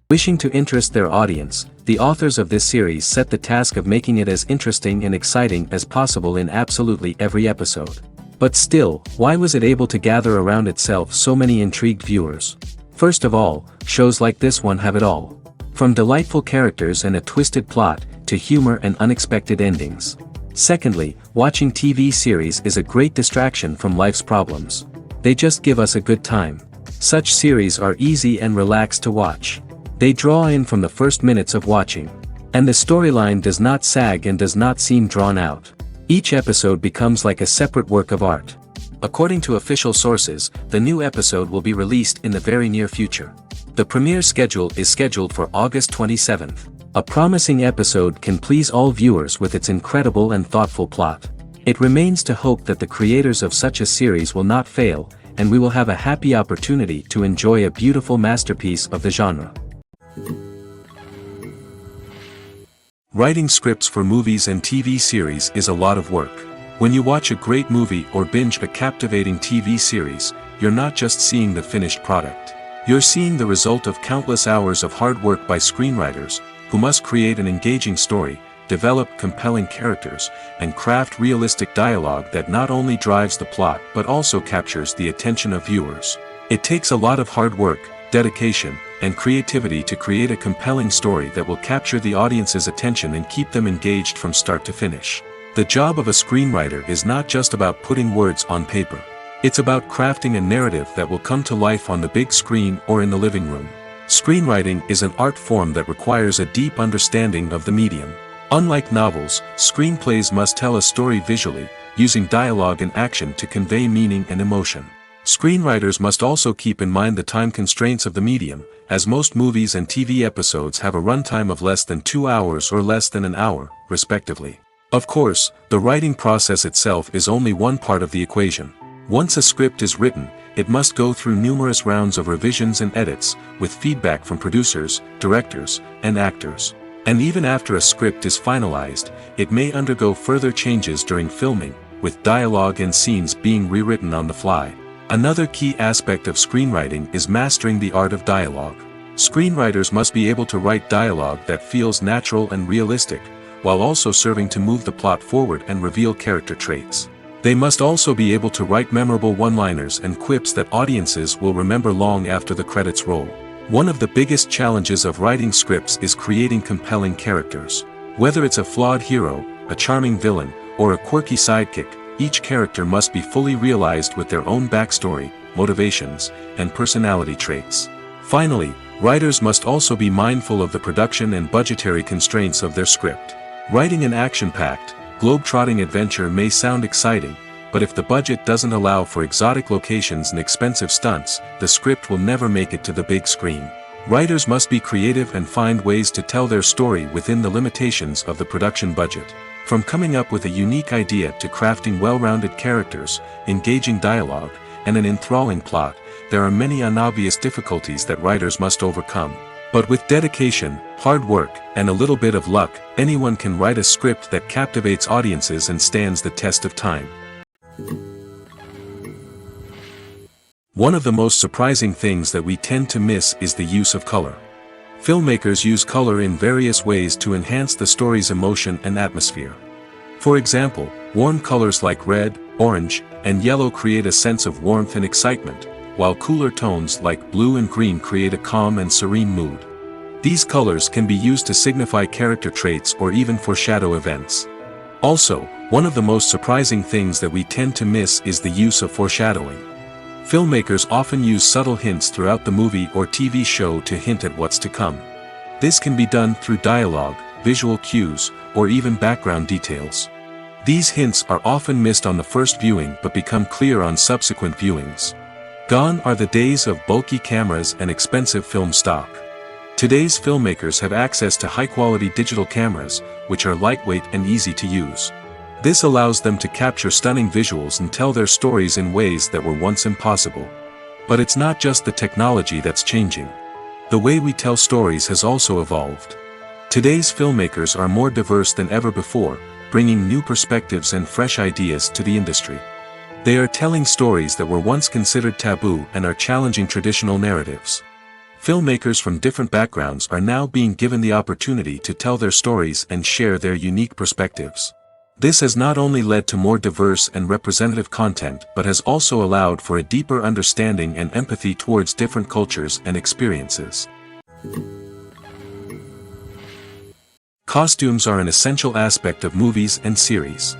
Wishing to interest their audience, the authors of this series set the task of making it as interesting and exciting as possible in absolutely every episode. But still, why was it able to gather around itself so many intrigued viewers? First of all, shows like this one have it all. From delightful characters and a twisted plot, to humor and unexpected endings. Secondly, watching TV series is a great distraction from life's problems. They just give us a good time. Such series are easy and relaxed to watch. They draw in from the first minutes of watching. And the storyline does not sag and does not seem drawn out. Each episode becomes like a separate work of art. According to official sources, the new episode will be released in the very near future. The premiere schedule is scheduled for August 27th. A promising episode can please all viewers with its incredible and thoughtful plot. It remains to hope that the creators of such a series will not fail, and we will have a happy opportunity to enjoy a beautiful masterpiece of the genre. Writing scripts for movies and TV series is a lot of work. When you watch a great movie or binge a captivating TV series, you're not just seeing the finished product. You're seeing the result of countless hours of hard work by screenwriters, who must create an engaging story, develop compelling characters, and craft realistic dialogue that not only drives the plot but also captures the attention of viewers. It takes a lot of hard work, dedication, and creativity to create a compelling story that will capture the audience's attention and keep them engaged from start to finish. The job of a screenwriter is not just about putting words on paper. It's about crafting a narrative that will come to life on the big screen or in the living room. Screenwriting is an art form that requires a deep understanding of the medium. Unlike novels, screenplays must tell a story visually, using dialogue and action to convey meaning and emotion. Screenwriters must also keep in mind the time constraints of the medium, as most movies and TV episodes have a runtime of less than 2 hours or less than an hour, respectively. Of course, the writing process itself is only one part of the equation. Once a script is written, it must go through numerous rounds of revisions and edits, with feedback from producers, directors, and actors. And even after a script is finalized, it may undergo further changes during filming, with dialogue and scenes being rewritten on the fly. Another key aspect of screenwriting is mastering the art of dialogue. Screenwriters must be able to write dialogue that feels natural and realistic, while also serving to move the plot forward and reveal character traits. They must also be able to write memorable one-liners and quips that audiences will remember long after the credits roll. One of the biggest challenges of writing scripts is creating compelling characters. Whether it's a flawed hero, a charming villain, or a quirky sidekick, each character must be fully realized with their own backstory, motivations, and personality traits. Finally, writers must also be mindful of the production and budgetary constraints of their script. Writing an action-packed, globe-trotting adventure may sound exciting, but if the budget doesn't allow for exotic locations and expensive stunts, the script will never make it to the big screen. Writers must be creative and find ways to tell their story within the limitations of the production budget. From coming up with a unique idea to crafting well-rounded characters, engaging dialogue, and an enthralling plot, there are many unobvious difficulties that writers must overcome. But with dedication, hard work, and a little bit of luck, anyone can write a script that captivates audiences and stands the test of time. One of the most surprising things that we tend to miss is the use of color. Filmmakers use color in various ways to enhance the story's emotion and atmosphere. For example, warm colors like red, orange, and yellow create a sense of warmth and excitement, while cooler tones like blue and green create a calm and serene mood. These colors can be used to signify character traits or even foreshadow events. Also, one of the most surprising things that we tend to miss is the use of foreshadowing. Filmmakers often use subtle hints throughout the movie or TV show to hint at what's to come. This can be done through dialogue, visual cues, or even background details. These hints are often missed on the first viewing but become clear on subsequent viewings. Gone are the days of bulky cameras and expensive film stock. Today's filmmakers have access to high-quality digital cameras, which are lightweight and easy to use. This allows them to capture stunning visuals and tell their stories in ways that were once impossible. But it's not just the technology that's changing. The way we tell stories has also evolved. Today's filmmakers are more diverse than ever before, bringing new perspectives and fresh ideas to the industry. They are telling stories that were once considered taboo and are challenging traditional narratives. Filmmakers from different backgrounds are now being given the opportunity to tell their stories and share their unique perspectives. This has not only led to more diverse and representative content but has also allowed for a deeper understanding and empathy towards different cultures and experiences. Costumes are an essential aspect of movies and series.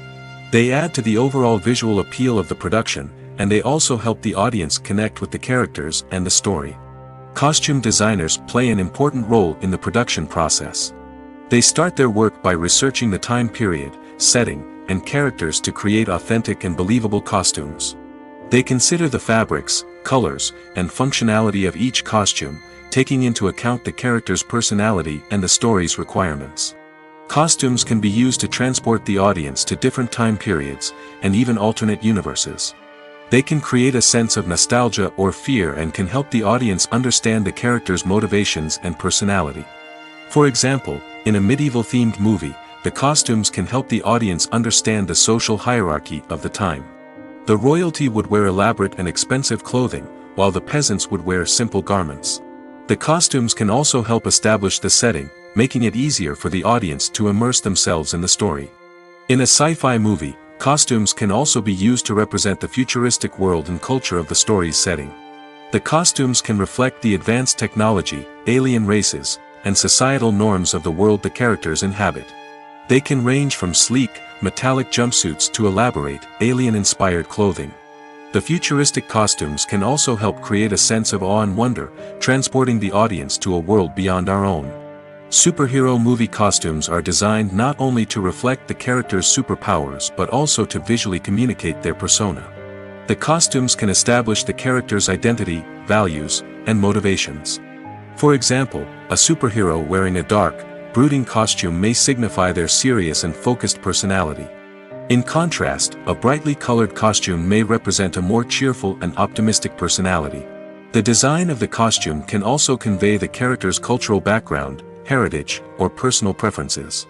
They add to the overall visual appeal of the production, and they also help the audience connect with the characters and the story. Costume designers play an important role in the production process. They start their work by researching the time period, setting, and characters to create authentic and believable costumes. They consider the fabrics, colors, and functionality of each costume, taking into account the character's personality and the story's requirements. Costumes can be used to transport the audience to different time periods, and even alternate universes. They can create a sense of nostalgia or fear and can help the audience understand the character's motivations and personality. For example, in a medieval-themed movie, the costumes can help the audience understand the social hierarchy of the time. The royalty would wear elaborate and expensive clothing, while the peasants would wear simple garments. The costumes can also help establish the setting, making it easier for the audience to immerse themselves in the story. In a sci-fi movie, costumes can also be used to represent the futuristic world and culture of the story's setting. The costumes can reflect the advanced technology, alien races, and societal norms of the world the characters inhabit. They can range from sleek, metallic jumpsuits to elaborate, alien-inspired clothing. The futuristic costumes can also help create a sense of awe and wonder, transporting the audience to a world beyond our own. Superhero movie costumes are designed not only to reflect the character's superpowers but also to visually communicate their persona. The costumes can establish the character's identity, values, and motivations. For example, a superhero wearing a dark, brooding costume may signify their serious and focused personality. In contrast, a brightly colored costume may represent a more cheerful and optimistic personality. The design of the costume can also convey the character's cultural background, heritage, or personal preferences.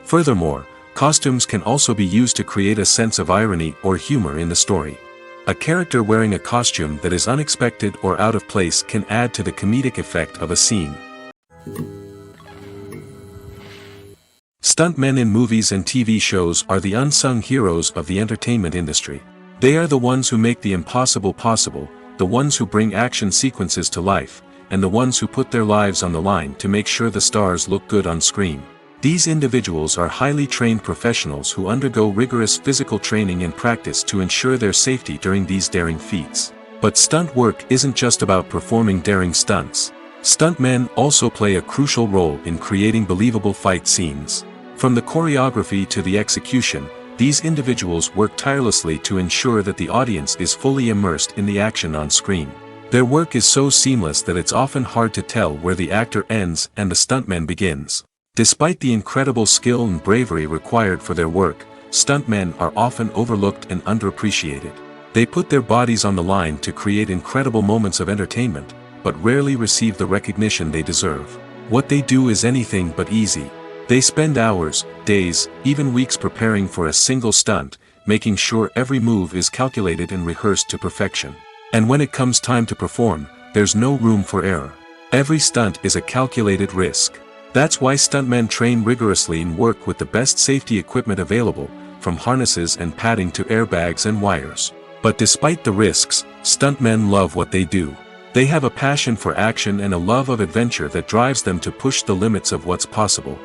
Furthermore, costumes can also be used to create a sense of irony or humor in the story. A character wearing a costume that is unexpected or out of place can add to the comedic effect of a scene. Stuntmen in movies and TV shows are the unsung heroes of the entertainment industry. They are the ones who make the impossible possible, the ones who bring action sequences to life, and the ones who put their lives on the line to make sure the stars look good on screen. These individuals are highly trained professionals who undergo rigorous physical training and practice to ensure their safety during these daring feats. But stunt work isn't just about performing daring stunts. Stuntmen also play a crucial role in creating believable fight scenes. From the choreography to the execution, these individuals work tirelessly to ensure that the audience is fully immersed in the action on screen. Their work is so seamless that it's often hard to tell where the actor ends and the stuntman begins. Despite the incredible skill and bravery required for their work, stuntmen are often overlooked and underappreciated. They put their bodies on the line to create incredible moments of entertainment, but rarely receive the recognition they deserve. What they do is anything but easy. They spend hours, days, even weeks preparing for a single stunt, making sure every move is calculated and rehearsed to perfection. And when it comes time to perform, there's no room for error. Every stunt is a calculated risk. That's why stuntmen train rigorously and work with the best safety equipment available, from harnesses and padding to airbags and wires. But despite the risks, stuntmen love what they do. They have a passion for action and a love of adventure that drives them to push the limits of what's possible.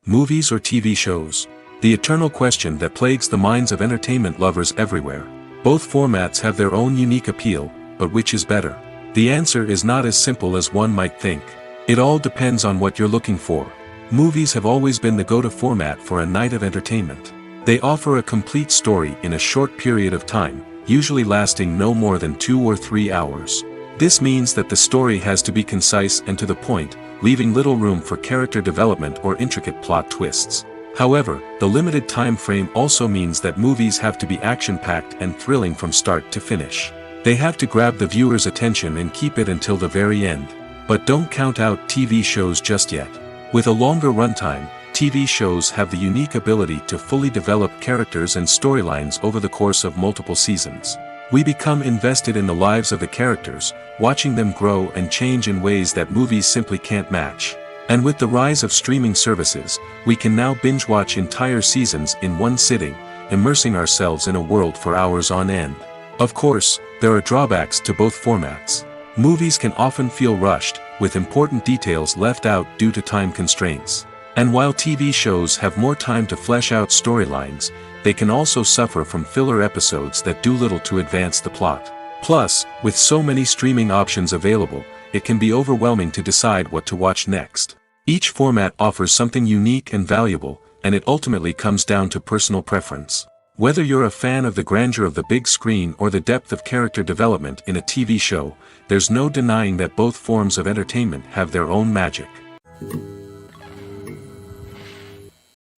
Movies or TV shows? The eternal question that plagues the minds of entertainment lovers everywhere. Both formats have their own unique appeal, but which is better? The answer is not as simple as one might think. It all depends on what you're looking for. Movies have always been the go-to format for a night of entertainment. They offer a complete story in a short period of time, usually lasting no more than 2 or 3 hours. This means that the story has to be concise and to the point, leaving little room for character development or intricate plot twists. However, the limited time frame also means that movies have to be action-packed and thrilling from start to finish. They have to grab the viewer's attention and keep it until the very end. But don't count out TV shows just yet. With a longer runtime, TV shows have the unique ability to fully develop characters and storylines over the course of multiple seasons. We become invested in the lives of the characters, watching them grow and change in ways that movies simply can't match. And with the rise of streaming services, we can now binge-watch entire seasons in one sitting, immersing ourselves in a world for hours on end. Of course, there are drawbacks to both formats. Movies can often feel rushed, with important details left out due to time constraints. And while TV shows have more time to flesh out storylines, they can also suffer from filler episodes that do little to advance the plot. Plus, with so many streaming options available, it can be overwhelming to decide what to watch next. Each format offers something unique and valuable, and it ultimately comes down to personal preference. Whether you're a fan of the grandeur of the big screen or the depth of character development in a TV show, there's no denying that both forms of entertainment have their own magic.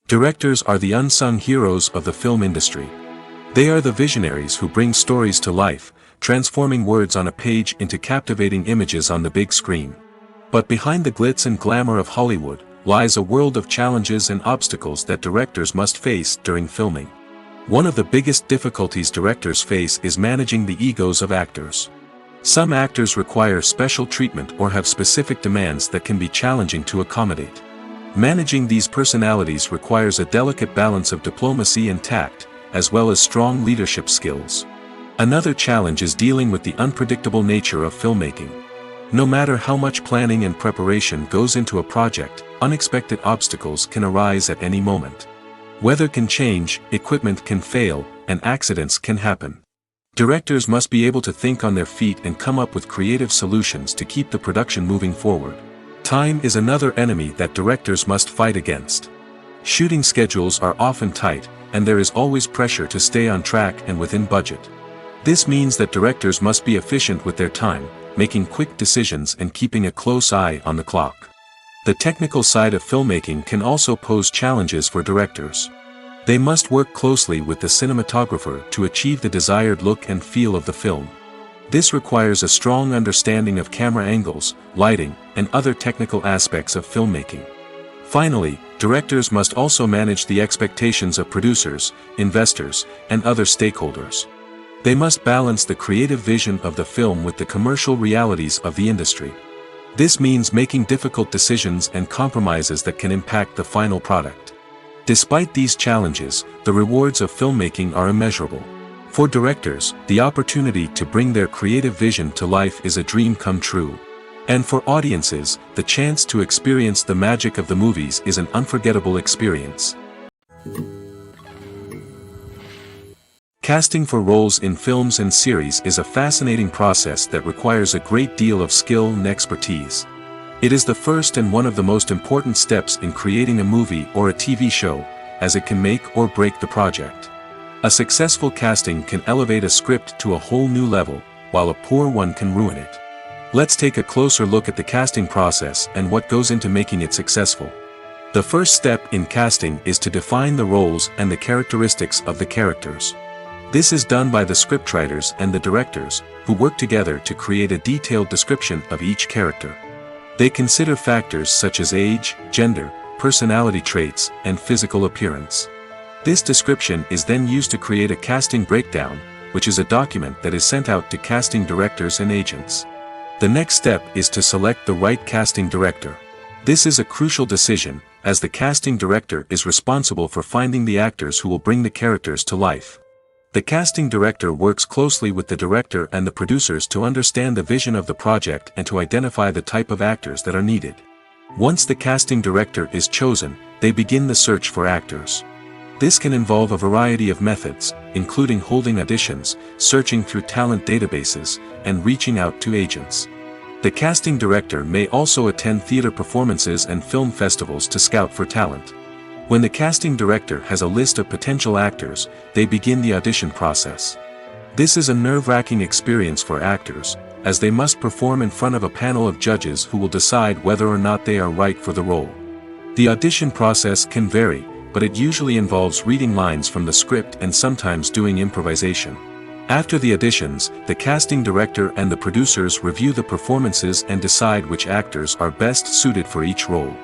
Directors are the unsung heroes of the film industry. They are the visionaries who bring stories to life, transforming words on a page into captivating images on the big screen. But behind the glitz and glamour of Hollywood, lies a world of challenges and obstacles that directors must face during filming. One of the biggest difficulties directors face is managing the egos of actors. Some actors require special treatment or have specific demands that can be challenging to accommodate. Managing these personalities requires a delicate balance of diplomacy and tact, as well as strong leadership skills. Another challenge is dealing with the unpredictable nature of filmmaking. No matter how much planning and preparation goes into a project, unexpected obstacles can arise at any moment. Weather can change, equipment can fail, and accidents can happen. Directors must be able to think on their feet and come up with creative solutions to keep the production moving forward. Time is another enemy that directors must fight against. Shooting schedules are often tight, and there is always pressure to stay on track and within budget. This means that directors must be efficient with their time, making quick decisions and keeping a close eye on the clock. The technical side of filmmaking can also pose challenges for directors. They must work closely with the cinematographer to achieve the desired look and feel of the film. This requires a strong understanding of camera angles, lighting, and other technical aspects of filmmaking. Finally, directors must also manage the expectations of producers, investors, and other stakeholders. They must balance the creative vision of the film with the commercial realities of the industry. This means making difficult decisions and compromises that can impact the final product. Despite these challenges, the rewards of filmmaking are immeasurable. For directors, the opportunity to bring their creative vision to life is a dream come true. And for audiences, the chance to experience the magic of the movies is an unforgettable experience. Casting for roles in films and series is a fascinating process that requires a great deal of skill and expertise. It is the first and one of the most important steps in creating a movie or a TV show, as it can make or break the project. A successful casting can elevate a script to a whole new level, while a poor one can ruin it. Let's take a closer look at the casting process and what goes into making it successful. The first step in casting is to define the roles and the characteristics of the characters. This is done by the scriptwriters and the directors, who work together to create a detailed description of each character. They consider factors such as age, gender, personality traits, and physical appearance. This description is then used to create a casting breakdown, which is a document that is sent out to casting directors and agents. The next step is to select the right casting director. This is a crucial decision, as the casting director is responsible for finding the actors who will bring the characters to life. The casting director works closely with the director and the producers to understand the vision of the project and to identify the type of actors that are needed. Once the casting director is chosen, they begin the search for actors. This can involve a variety of methods, including holding auditions, searching through talent databases, and reaching out to agents. The casting director may also attend theater performances and film festivals to scout for talent. When the casting director has a list of potential actors, they begin the audition process. This is a nerve-wracking experience for actors, as they must perform in front of a panel of judges who will decide whether or not they are right for the role. The audition process can vary, but it usually involves reading lines from the script and sometimes doing improvisation. After the auditions, the casting director and the producers review the performances and decide which actors are best suited for each role.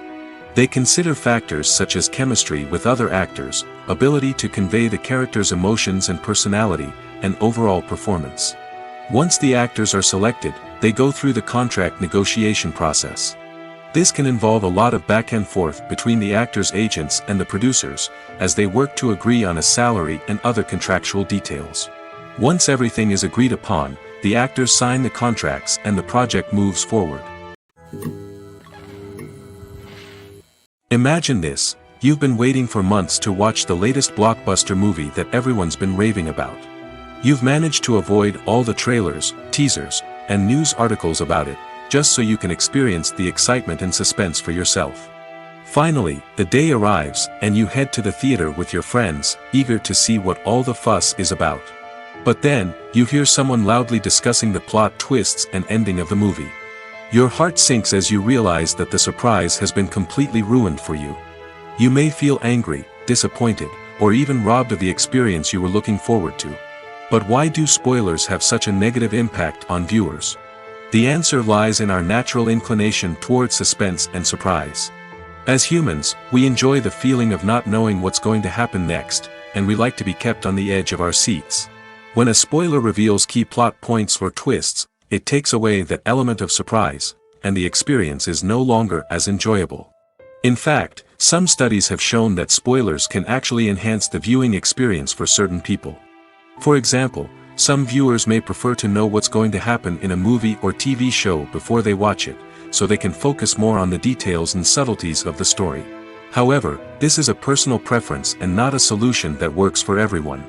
They consider factors such as chemistry with other actors, ability to convey the character's emotions and personality, and overall performance. Once the actors are selected, they go through the contract negotiation process. This can involve a lot of back and forth between the actors' agents and the producers, as they work to agree on a salary and other contractual details. Once everything is agreed upon, the actors sign the contracts and the project moves forward. Imagine this: you've been waiting for months to watch the latest blockbuster movie that everyone's been raving about. You've managed to avoid all the trailers, teasers, and news articles about it, just so you can experience the excitement and suspense for yourself. Finally, the day arrives, and you head to the theater with your friends, eager to see what all the fuss is about. But then, you hear someone loudly discussing the plot twists and ending of the movie. Your heart sinks as you realize that the surprise has been completely ruined for you. You may feel angry, disappointed, or even robbed of the experience you were looking forward to. But why do spoilers have such a negative impact on viewers? The answer lies in our natural inclination towards suspense and surprise. As humans, we enjoy the feeling of not knowing what's going to happen next, and we like to be kept on the edge of our seats. When a spoiler reveals key plot points or twists, it takes away that element of surprise, and the experience is no longer as enjoyable. In fact, some studies have shown that spoilers can actually enhance the viewing experience for certain people. For example, some viewers may prefer to know what's going to happen in a movie or TV show before they watch it, so they can focus more on the details and subtleties of the story. However, this is a personal preference and not a solution that works for everyone.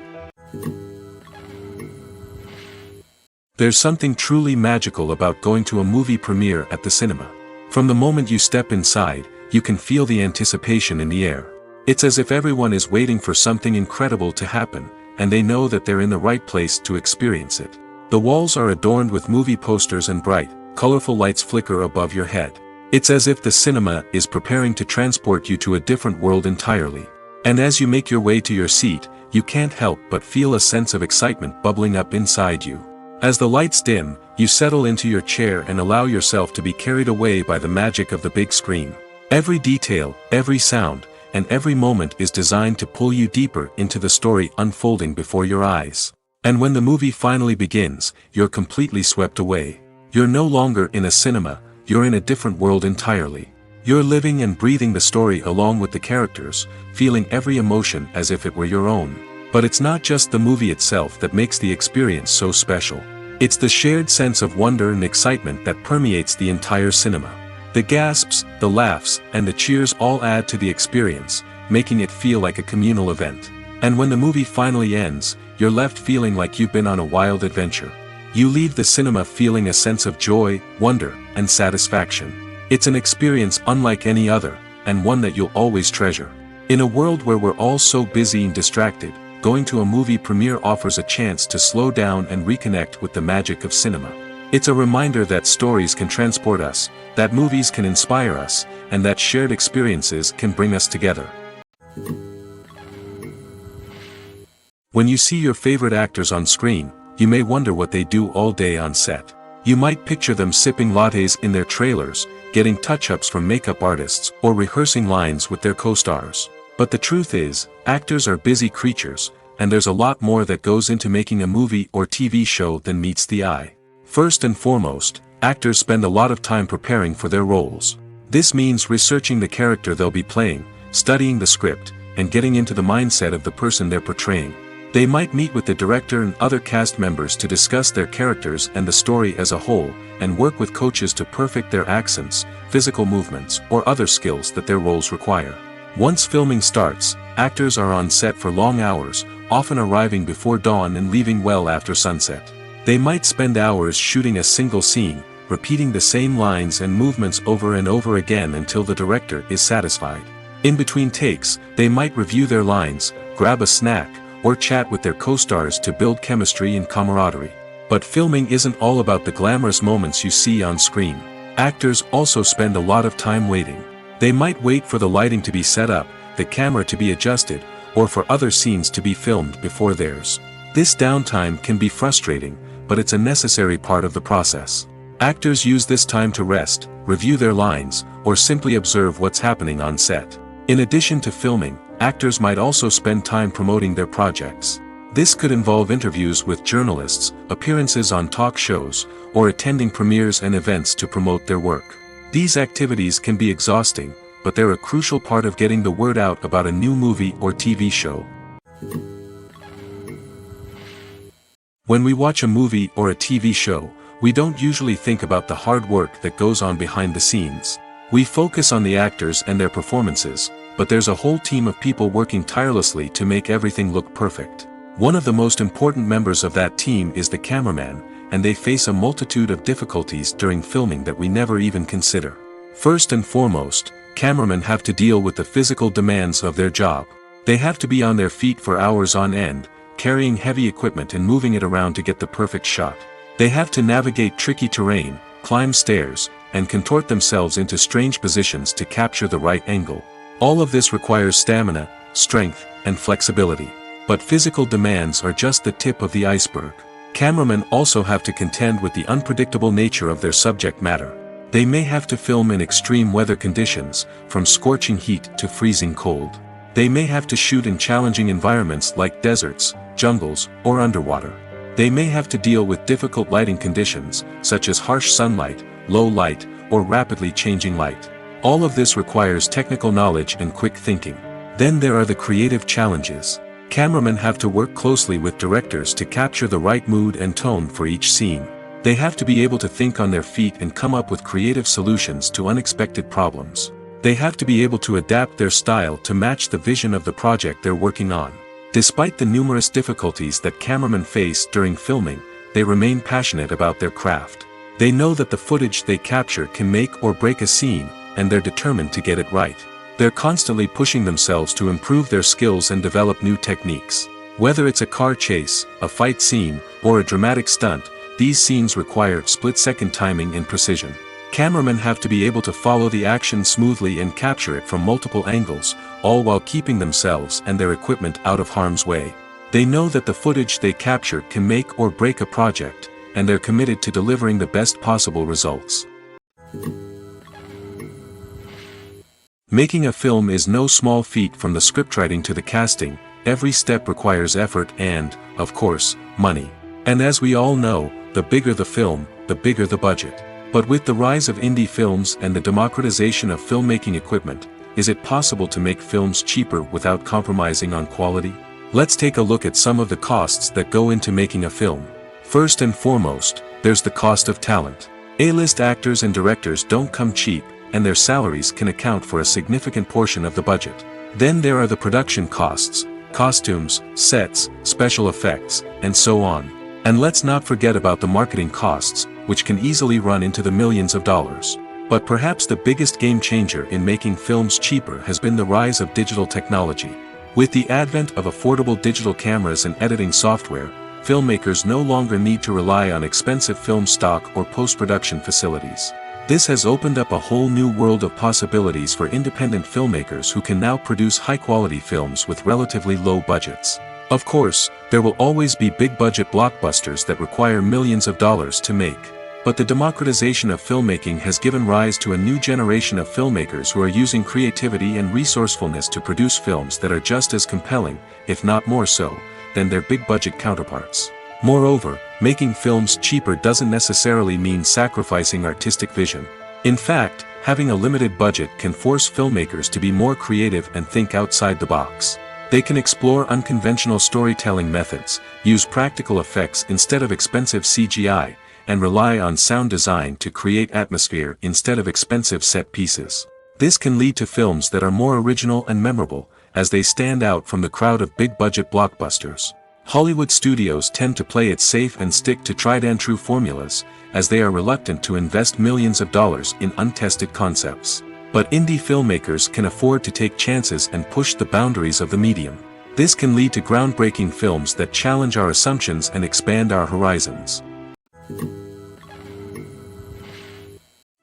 There's something truly magical about going to a movie premiere at the cinema. From the moment you step inside, you can feel the anticipation in the air. It's as if everyone is waiting for something incredible to happen, and they know that they're in the right place to experience it. The walls are adorned with movie posters and bright, colorful lights flicker above your head. It's as if the cinema is preparing to transport you to a different world entirely. And as you make your way to your seat, you can't help but feel a sense of excitement bubbling up inside you. As the lights dim, you settle into your chair and allow yourself to be carried away by the magic of the big screen. Every detail, every sound, and every moment is designed to pull you deeper into the story unfolding before your eyes. And when the movie finally begins, you're completely swept away. You're no longer in a cinema, you're in a different world entirely. You're living and breathing the story along with the characters, feeling every emotion as if it were your own. But it's not just the movie itself that makes the experience so special. It's the shared sense of wonder and excitement that permeates the entire cinema. The gasps, the laughs, and the cheers all add to the experience, making it feel like a communal event. And when the movie finally ends, you're left feeling like you've been on a wild adventure. You leave the cinema feeling a sense of joy, wonder, and satisfaction. It's an experience unlike any other, and one that you'll always treasure. In a world where we're all so busy and distracted, going to a movie premiere offers a chance to slow down and reconnect with the magic of cinema. It's a reminder that stories can transport us, that movies can inspire us, and that shared experiences can bring us together. When you see your favorite actors on screen, you may wonder what they do all day on set. You might picture them sipping lattes in their trailers, getting touch-ups from makeup artists, or rehearsing lines with their co-stars. But the truth is, actors are busy creatures, and there's a lot more that goes into making a movie or TV show than meets the eye. First and foremost, actors spend a lot of time preparing for their roles. This means researching the character they'll be playing, studying the script, and getting into the mindset of the person they're portraying. They might meet with the director and other cast members to discuss their characters and the story as a whole, and work with coaches to perfect their accents, physical movements, or other skills that their roles require. Once filming starts, actors are on set for long hours, often arriving before dawn and leaving well after sunset. They might spend hours shooting a single scene, repeating the same lines and movements over and over again until the director is satisfied. In between takes, they might review their lines, grab a snack, or chat with their co-stars to build chemistry and camaraderie. But filming isn't all about the glamorous moments you see on screen. Actors also spend a lot of time waiting. They might wait for the lighting to be set up, the camera to be adjusted, or for other scenes to be filmed before theirs. This downtime can be frustrating, but it's a necessary part of the process. Actors use this time to rest, review their lines, or simply observe what's happening on set. In addition to filming, actors might also spend time promoting their projects. This could involve interviews with journalists, appearances on talk shows, or attending premieres and events to promote their work. These activities can be exhausting, but they're a crucial part of getting the word out about a new movie or TV show. When we watch a movie or a TV show, we don't usually think about the hard work that goes on behind the scenes. We focus on the actors and their performances, but there's a whole team of people working tirelessly to make everything look perfect. One of the most important members of that team is the cameraman, and they face a multitude of difficulties during filming that we never even consider. First and foremost, cameramen have to deal with the physical demands of their job. They have to be on their feet for hours on end, carrying heavy equipment and moving it around to get the perfect shot. They have to navigate tricky terrain, climb stairs, and contort themselves into strange positions to capture the right angle. All of this requires stamina, strength, and flexibility. But physical demands are just the tip of the iceberg. Cameramen also have to contend with the unpredictable nature of their subject matter. They may have to film in extreme weather conditions, from scorching heat to freezing cold. They may have to shoot in challenging environments like deserts, jungles, or underwater. They may have to deal with difficult lighting conditions, such as harsh sunlight, low light, or rapidly changing light. All of this requires technical knowledge and quick thinking. Then there are the creative challenges. Cameramen have to work closely with directors to capture the right mood and tone for each scene. They have to be able to think on their feet and come up with creative solutions to unexpected problems. They have to be able to adapt their style to match the vision of the project they're working on. Despite the numerous difficulties that cameramen face during filming, they remain passionate about their craft. They know that the footage they capture can make or break a scene, and they're determined to get it right. They're constantly pushing themselves to improve their skills and develop new techniques. Whether it's a car chase, a fight scene, or a dramatic stunt, these scenes require split-second timing and precision. Cameramen have to be able to follow the action smoothly and capture it from multiple angles, all while keeping themselves and their equipment out of harm's way. They know that the footage they capture can make or break a project, and they're committed to delivering the best possible results. Making a film is no small feat. From the scriptwriting to the casting, every step requires effort and, of course, money. And as we all know, the bigger the film, the bigger the budget. But with the rise of indie films and the democratization of filmmaking equipment, is it possible to make films cheaper without compromising on quality? Let's take a look at some of the costs that go into making a film. First and foremost, there's the cost of talent. A-list actors and directors don't come cheap, and their salaries can account for a significant portion of the budget. Then there are the production costs, costumes, sets, special effects, and so on. And let's not forget about the marketing costs, which can easily run into the millions of dollars. But perhaps the biggest game changer in making films cheaper has been the rise of digital technology. With the advent of affordable digital cameras and editing software, filmmakers no longer need to rely on expensive film stock or post-production facilities. This has opened up a whole new world of possibilities for independent filmmakers who can now produce high-quality films with relatively low budgets. Of course, there will always be big-budget blockbusters that require millions of dollars to make. But the democratization of filmmaking has given rise to a new generation of filmmakers who are using creativity and resourcefulness to produce films that are just as compelling, if not more so, than their big-budget counterparts. Moreover, making films cheaper doesn't necessarily mean sacrificing artistic vision. In fact, having a limited budget can force filmmakers to be more creative and think outside the box. They can explore unconventional storytelling methods, use practical effects instead of expensive CGI, and rely on sound design to create atmosphere instead of expensive set pieces. This can lead to films that are more original and memorable, as they stand out from the crowd of big-budget blockbusters. Hollywood studios tend to play it safe and stick to tried-and-true formulas, as they are reluctant to invest millions of dollars in untested concepts. But indie filmmakers can afford to take chances and push the boundaries of the medium. This can lead to groundbreaking films that challenge our assumptions and expand our horizons.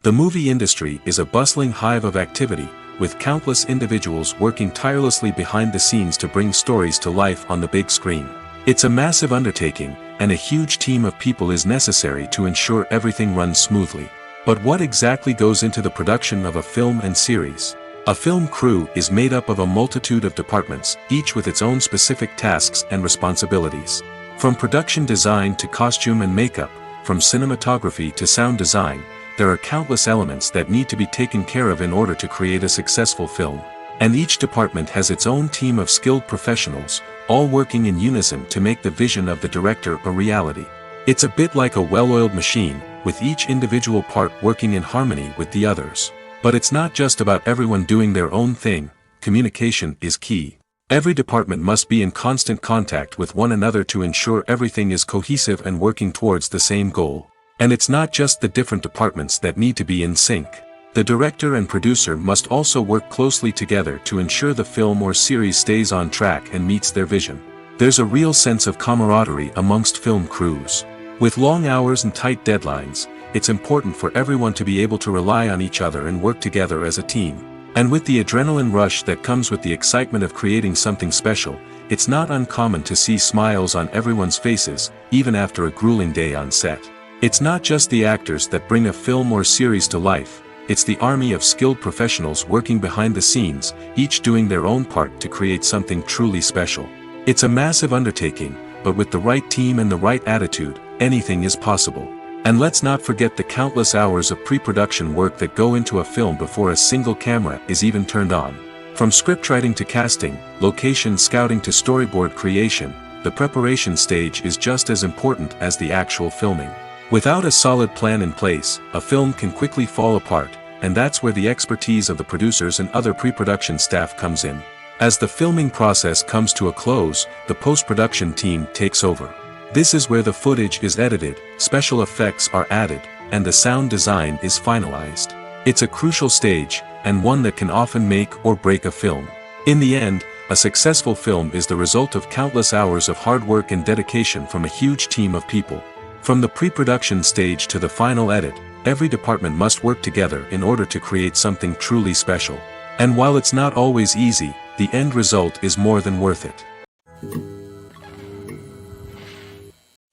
The movie industry is a bustling hive of activity, with countless individuals working tirelessly behind the scenes to bring stories to life on the big screen. It's a massive undertaking, and a huge team of people is necessary to ensure everything runs smoothly. But what exactly goes into the production of a film and series? A film crew is made up of a multitude of departments, each with its own specific tasks and responsibilities. From production design to costume and makeup, from cinematography to sound design, there are countless elements that need to be taken care of in order to create a successful film. And each department has its own team of skilled professionals, all working in unison to make the vision of the director a reality. It's a bit like a well-oiled machine, with each individual part working in harmony with the others. But it's not just about everyone doing their own thing. Communication is key. Every department must be in constant contact with one another to ensure everything is cohesive and working towards the same goal. And it's not just the different departments that need to be in sync. The director and producer must also work closely together to ensure the film or series stays on track and meets their vision. There's a real sense of camaraderie amongst film crews. With long hours and tight deadlines, it's important for everyone to be able to rely on each other and work together as a team. And with the adrenaline rush that comes with the excitement of creating something special, it's not uncommon to see smiles on everyone's faces, even after a grueling day on set. It's not just the actors that bring a film or series to life. It's the army of skilled professionals working behind the scenes, each doing their own part to create something truly special. It's a massive undertaking, but with the right team and the right attitude, anything is possible. And let's not forget the countless hours of pre-production work that go into a film before a single camera is even turned on. From scriptwriting to casting, location scouting to storyboard creation, the preparation stage is just as important as the actual filming. Without a solid plan in place, a film can quickly fall apart, and that's where the expertise of the producers and other pre-production staff comes in. As the filming process comes to a close, the post-production team takes over. This is where the footage is edited, special effects are added, and the sound design is finalized. It's a crucial stage, and one that can often make or break a film. In the end, a successful film is the result of countless hours of hard work and dedication from a huge team of people. From the pre-production stage to the final edit, every department must work together in order to create something truly special. And while it's not always easy, the end result is more than worth it.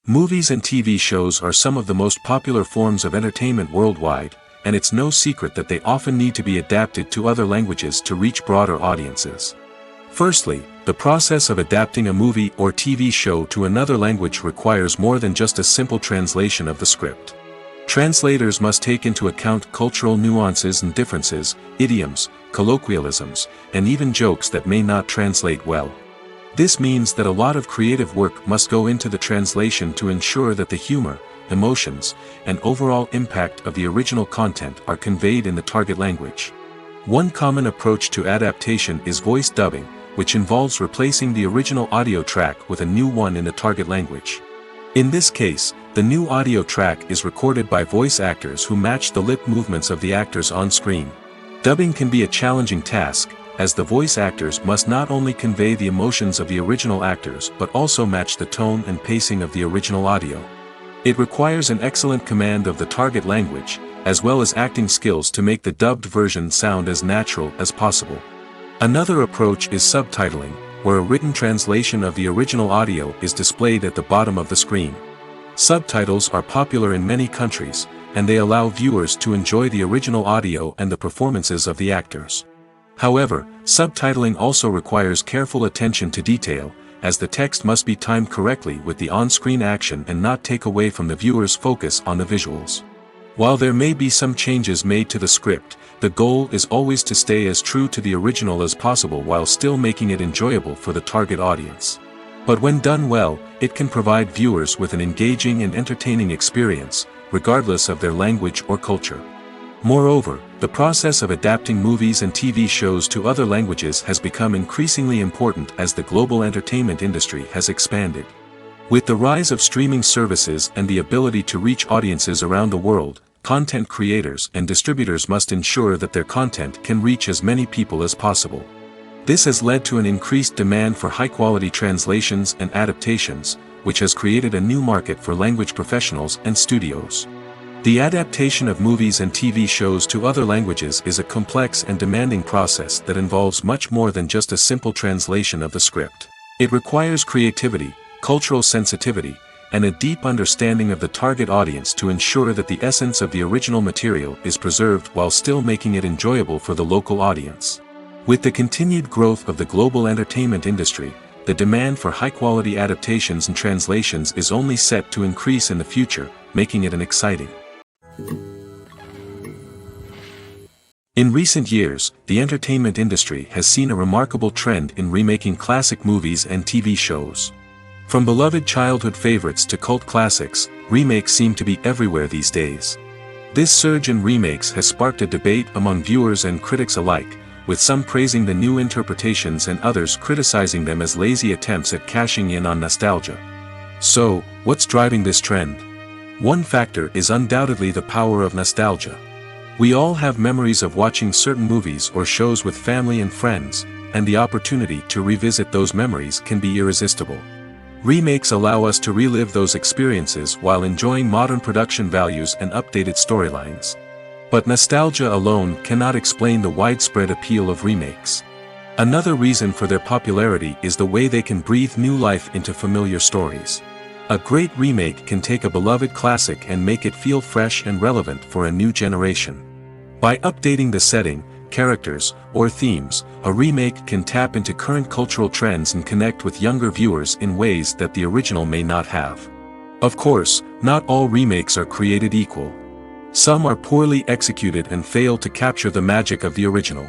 Movies and TV shows are some of the most popular forms of entertainment worldwide, and it's no secret that they often need to be adapted to other languages to reach broader audiences. Firstly, the process of adapting a movie or TV show to another language requires more than just a simple translation of the script. Translators must take into account cultural nuances and differences, idioms, colloquialisms, and even jokes that may not translate well. This means that a lot of creative work must go into the translation to ensure that the humor, emotions, and overall impact of the original content are conveyed in the target language. One common approach to adaptation is voice dubbing, which involves replacing the original audio track with a new one in the target language. In this case, the new audio track is recorded by voice actors who match the lip movements of the actors on screen. Dubbing can be a challenging task, as the voice actors must not only convey the emotions of the original actors but also match the tone and pacing of the original audio. It requires an excellent command of the target language, as well as acting skills to make the dubbed version sound as natural as possible. Another approach is subtitling, where a written translation of the original audio is displayed at the bottom of the screen. Subtitles are popular in many countries, and they allow viewers to enjoy the original audio and the performances of the actors. However, subtitling also requires careful attention to detail, as the text must be timed correctly with the on-screen action and not take away from the viewer's focus on the visuals. While there may be some changes made to the script, the goal is always to stay as true to the original as possible while still making it enjoyable for the target audience. But when done well, it can provide viewers with an engaging and entertaining experience, regardless of their language or culture. Moreover, the process of adapting movies and TV shows to other languages has become increasingly important as the global entertainment industry has expanded. With the rise of streaming services and the ability to reach audiences around the world, content creators and distributors must ensure that their content can reach as many people as possible. This has led to an increased demand for high-quality translations and adaptations, which has created a new market for language professionals and studios. The adaptation of movies and TV shows to other languages is a complex and demanding process that involves much more than just a simple translation of the script. It requires creativity, cultural sensitivity, and a deep understanding of the target audience to ensure that the essence of the original material is preserved while still making it enjoyable for the local audience. With the continued growth of the global entertainment industry, the demand for high-quality adaptations and translations is only set to increase in the future, making it an exciting. In recent years, the entertainment industry has seen a remarkable trend in remaking classic movies and TV shows. From beloved childhood favorites to cult classics, remakes seem to be everywhere these days. This surge in remakes has sparked a debate among viewers and critics alike, with some praising the new interpretations and others criticizing them as lazy attempts at cashing in on nostalgia. So, what's driving this trend? One factor is undoubtedly the power of nostalgia. We all have memories of watching certain movies or shows with family and friends, and the opportunity to revisit those memories can be irresistible. Remakes allow us to relive those experiences while enjoying modern production values and updated storylines. But nostalgia alone cannot explain the widespread appeal of remakes. Another reason for their popularity is the way they can breathe new life into familiar stories. A great remake can take a beloved classic and make it feel fresh and relevant for a new generation. By updating the setting, characters, or themes, a remake can tap into current cultural trends and connect with younger viewers in ways that the original may not have. Of course, not all remakes are created equal. Some are poorly executed and fail to capture the magic of the original.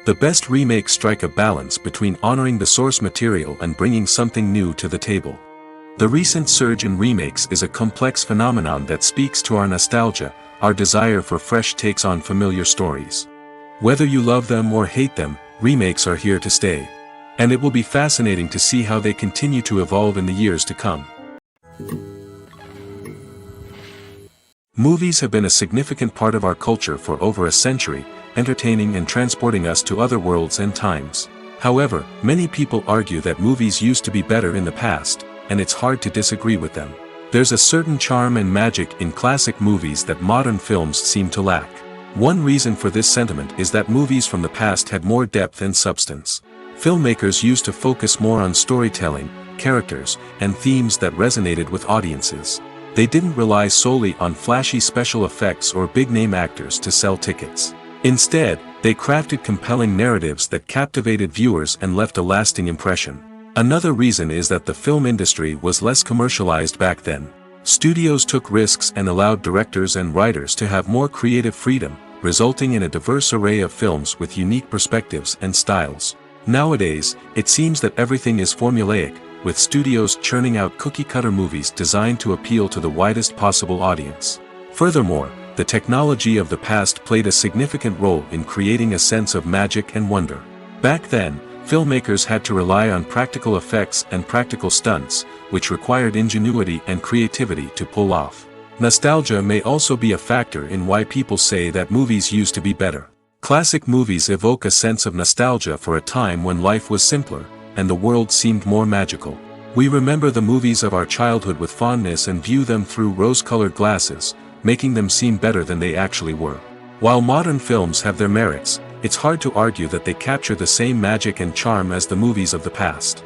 The best remakes strike a balance between honoring the source material and bringing something new to the table. The recent surge in remakes is a complex phenomenon that speaks to our nostalgia, our desire for fresh takes on familiar stories. Whether you love them or hate them, remakes are here to stay. And it will be fascinating to see how they continue to evolve in the years to come. Movies have been a significant part of our culture for over a century, entertaining and transporting us to other worlds and times. However, many people argue that movies used to be better in the past, and it's hard to disagree with them. There's a certain charm and magic in classic movies that modern films seem to lack. One reason for this sentiment is that movies from the past had more depth and substance. Filmmakers used to focus more on storytelling, characters, and themes that resonated with audiences. They didn't rely solely on flashy special effects or big-name actors to sell tickets. Instead, they crafted compelling narratives that captivated viewers and left a lasting impression. Another reason is that the film industry was less commercialized back then. Studios took risks and allowed directors and writers to have more creative freedom, resulting in a diverse array of films with unique perspectives and styles. Nowadays, it seems that everything is formulaic, with studios churning out cookie-cutter movies designed to appeal to the widest possible audience. Furthermore, the technology of the past played a significant role in creating a sense of magic and wonder. Back then, filmmakers had to rely on practical effects and practical stunts, which required ingenuity and creativity to pull off. Nostalgia may also be a factor in why people say that movies used to be better. Classic movies evoke a sense of nostalgia for a time when life was simpler, and the world seemed more magical. We remember the movies of our childhood with fondness and view them through rose-colored glasses, making them seem better than they actually were. While modern films have their merits, it's hard to argue that they capture the same magic and charm as the movies of the past.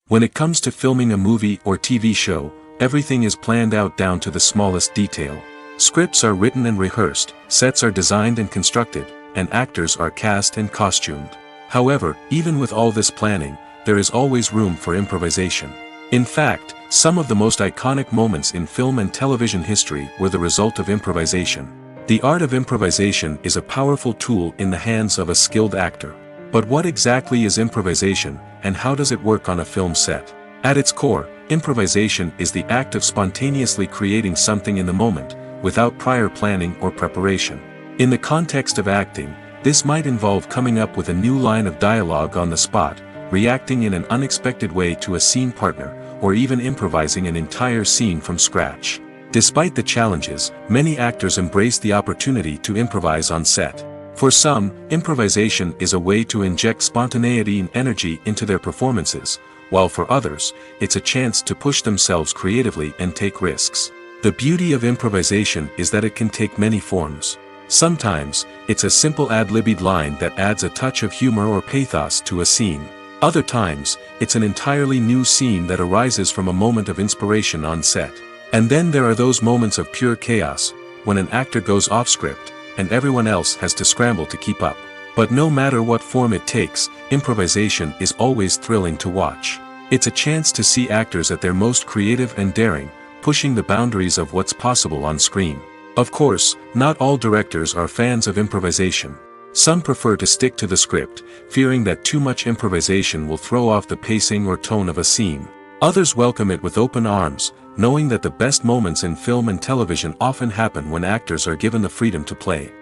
When it comes to filming a movie or TV show, everything is planned out down to the smallest detail. Scripts are written and rehearsed, sets are designed and constructed, and actors are cast and costumed. However, even with all this planning, there is always room for improvisation. In fact, some of the most iconic moments in film and television history were the result of improvisation. The art of improvisation is a powerful tool in the hands of a skilled actor. But what exactly is improvisation, and how does it work on a film set? At its core, improvisation is the act of spontaneously creating something in the moment, without prior planning or preparation. In the context of acting, this might involve coming up with a new line of dialogue on the spot, reacting in an unexpected way to a scene partner, or even improvising an entire scene from scratch. Despite the challenges, many actors embrace the opportunity to improvise on set. For some, improvisation is a way to inject spontaneity and energy into their performances, while for others, it's a chance to push themselves creatively and take risks. The beauty of improvisation is that it can take many forms. Sometimes, it's a simple ad-libbed line that adds a touch of humor or pathos to a scene. Other times, it's an entirely new scene that arises from a moment of inspiration on set. And then there are those moments of pure chaos, when an actor goes off script, and everyone else has to scramble to keep up. But no matter what form it takes, improvisation is always thrilling to watch. It's a chance to see actors at their most creative and daring, pushing the boundaries of what's possible on screen. Of course, not all directors are fans of improvisation. Some prefer to stick to the script, fearing that too much improvisation will throw off the pacing or tone of a scene. Others welcome it with open arms, knowing that the best moments in film and television often happen when actors are given the freedom to play.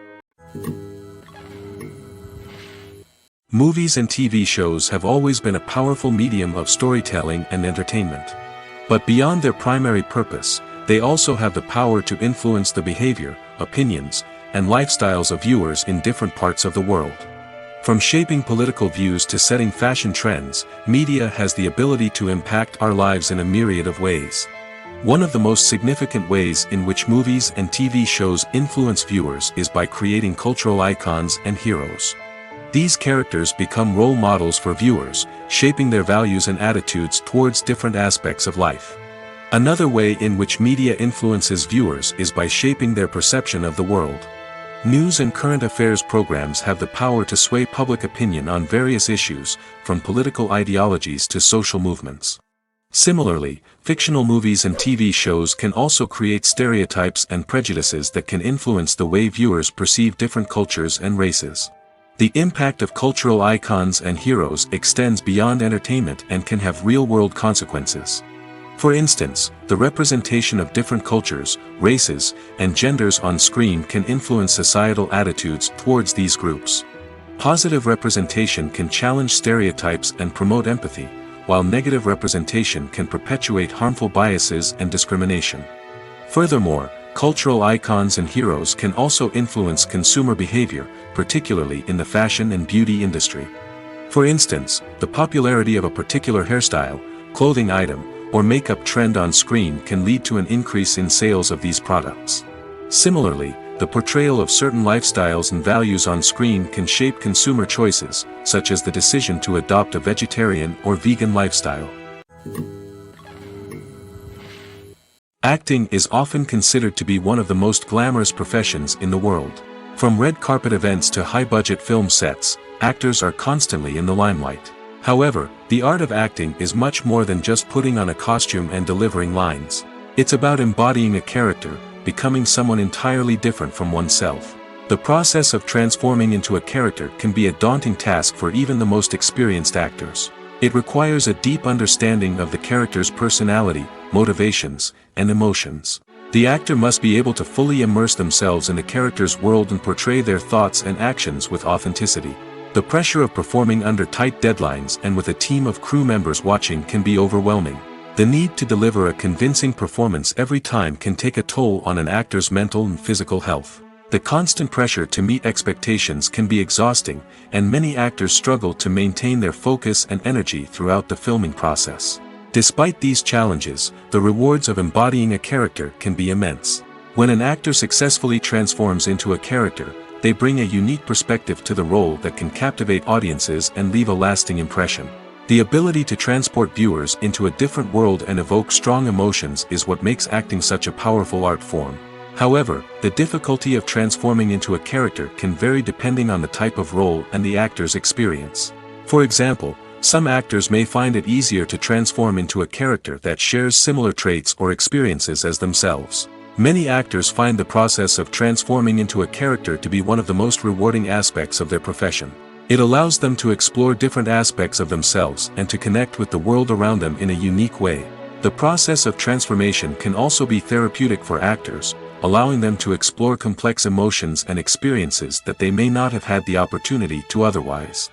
Movies and TV shows have always been a powerful medium of storytelling and entertainment. But beyond their primary purpose, they also have the power to influence the behavior, opinions, and lifestyles of viewers in different parts of the world. From shaping political views to setting fashion trends, media has the ability to impact our lives in a myriad of ways. One of the most significant ways in which movies and TV shows influence viewers is by creating cultural icons and heroes. These characters become role models for viewers, shaping their values and attitudes towards different aspects of life. Another way in which media influences viewers is by shaping their perception of the world. News and current affairs programs have the power to sway public opinion on various issues, from political ideologies to social movements. Similarly, fictional movies and TV shows can also create stereotypes and prejudices that can influence the way viewers perceive different cultures and races. The impact of cultural icons and heroes extends beyond entertainment and can have real-world consequences. For instance, the representation of different cultures, races, and genders on screen can influence societal attitudes towards these groups. Positive representation can challenge stereotypes and promote empathy, while negative representation can perpetuate harmful biases and discrimination. Furthermore, cultural icons and heroes can also influence consumer behavior, particularly in the fashion and beauty industry. For instance, the popularity of a particular hairstyle, clothing item, or makeup trend on screen can lead to an increase in sales of these products. Similarly, the portrayal of certain lifestyles and values on screen can shape consumer choices, such as the decision to adopt a vegetarian or vegan lifestyle. Acting is often considered to be one of the most glamorous professions in the world. From red carpet events to high-budget film sets, actors are constantly in the limelight. However, the art of acting is much more than just putting on a costume and delivering lines. It's about embodying a character, becoming someone entirely different from oneself. The process of transforming into a character can be a daunting task for even the most experienced actors. It requires a deep understanding of the character's personality, motivations, and emotions. The actor must be able to fully immerse themselves in the character's world and portray their thoughts and actions with authenticity. The pressure of performing under tight deadlines and with a team of crew members watching can be overwhelming. The need to deliver a convincing performance every time can take a toll on an actor's mental and physical health. The constant pressure to meet expectations can be exhausting, and many actors struggle to maintain their focus and energy throughout the filming process. Despite these challenges, the rewards of embodying a character can be immense. When an actor successfully transforms into a character, they bring a unique perspective to the role that can captivate audiences and leave a lasting impression. The ability to transport viewers into a different world and evoke strong emotions is what makes acting such a powerful art form. However, the difficulty of transforming into a character can vary depending on the type of role and the actor's experience. For example, some actors may find it easier to transform into a character that shares similar traits or experiences as themselves. Many actors find the process of transforming into a character to be one of the most rewarding aspects of their profession. It allows them to explore different aspects of themselves and to connect with the world around them in a unique way. The process of transformation can also be therapeutic for actors, allowing them to explore complex emotions and experiences that they may not have had the opportunity to otherwise.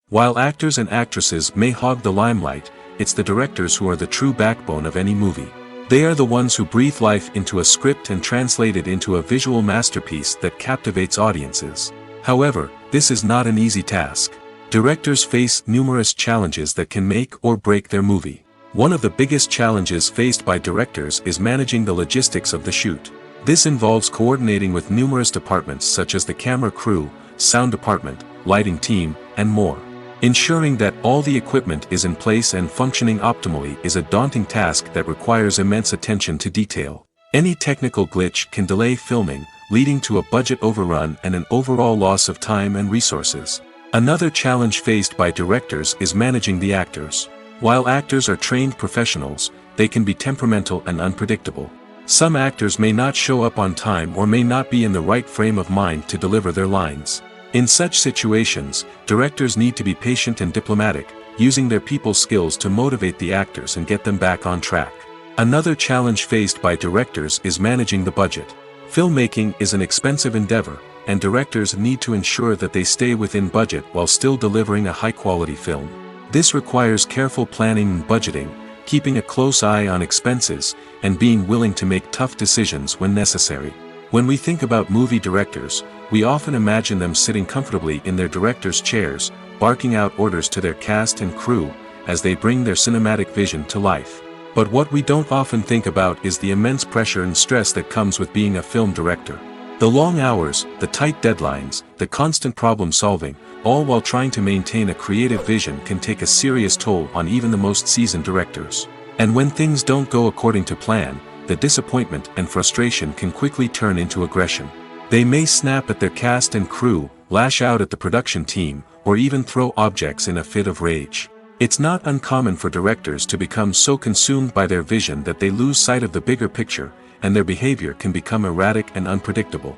While actors and actresses may hog the limelight, it's the directors who are the true backbone of any movie. They are the ones who breathe life into a script and translate it into a visual masterpiece that captivates audiences. However, this is not an easy task. Directors face numerous challenges that can make or break their movie. One of the biggest challenges faced by directors is managing the logistics of the shoot. This involves coordinating with numerous departments such as the camera crew, sound department, lighting team, and more. Ensuring that all the equipment is in place and functioning optimally is a daunting task that requires immense attention to detail. Any technical glitch can delay filming, leading to a budget overrun and an overall loss of time and resources. Another challenge faced by directors is managing the actors. While actors are trained professionals, they can be temperamental and unpredictable. Some actors may not show up on time or may not be in the right frame of mind to deliver their lines. In such situations, directors need to be patient and diplomatic, using their people skills to motivate the actors and get them back on track. Another challenge faced by directors is managing the budget. Filmmaking is an expensive endeavor, and directors need to ensure that they stay within budget while still delivering a high-quality film. This requires careful planning and budgeting, keeping a close eye on expenses, and being willing to make tough decisions when necessary. When we think about movie directors, we often imagine them sitting comfortably in their director's chairs, barking out orders to their cast and crew, as they bring their cinematic vision to life. But what we don't often think about is the immense pressure and stress that comes with being a film director. The long hours, the tight deadlines, the constant problem solving, all while trying to maintain a creative vision can take a serious toll on even the most seasoned directors. And when things don't go according to plan, the disappointment and frustration can quickly turn into aggression. They may snap at their cast and crew, lash out at the production team, or even throw objects in a fit of rage. It's not uncommon for directors to become so consumed by their vision that they lose sight of the bigger picture, and their behavior can become erratic and unpredictable.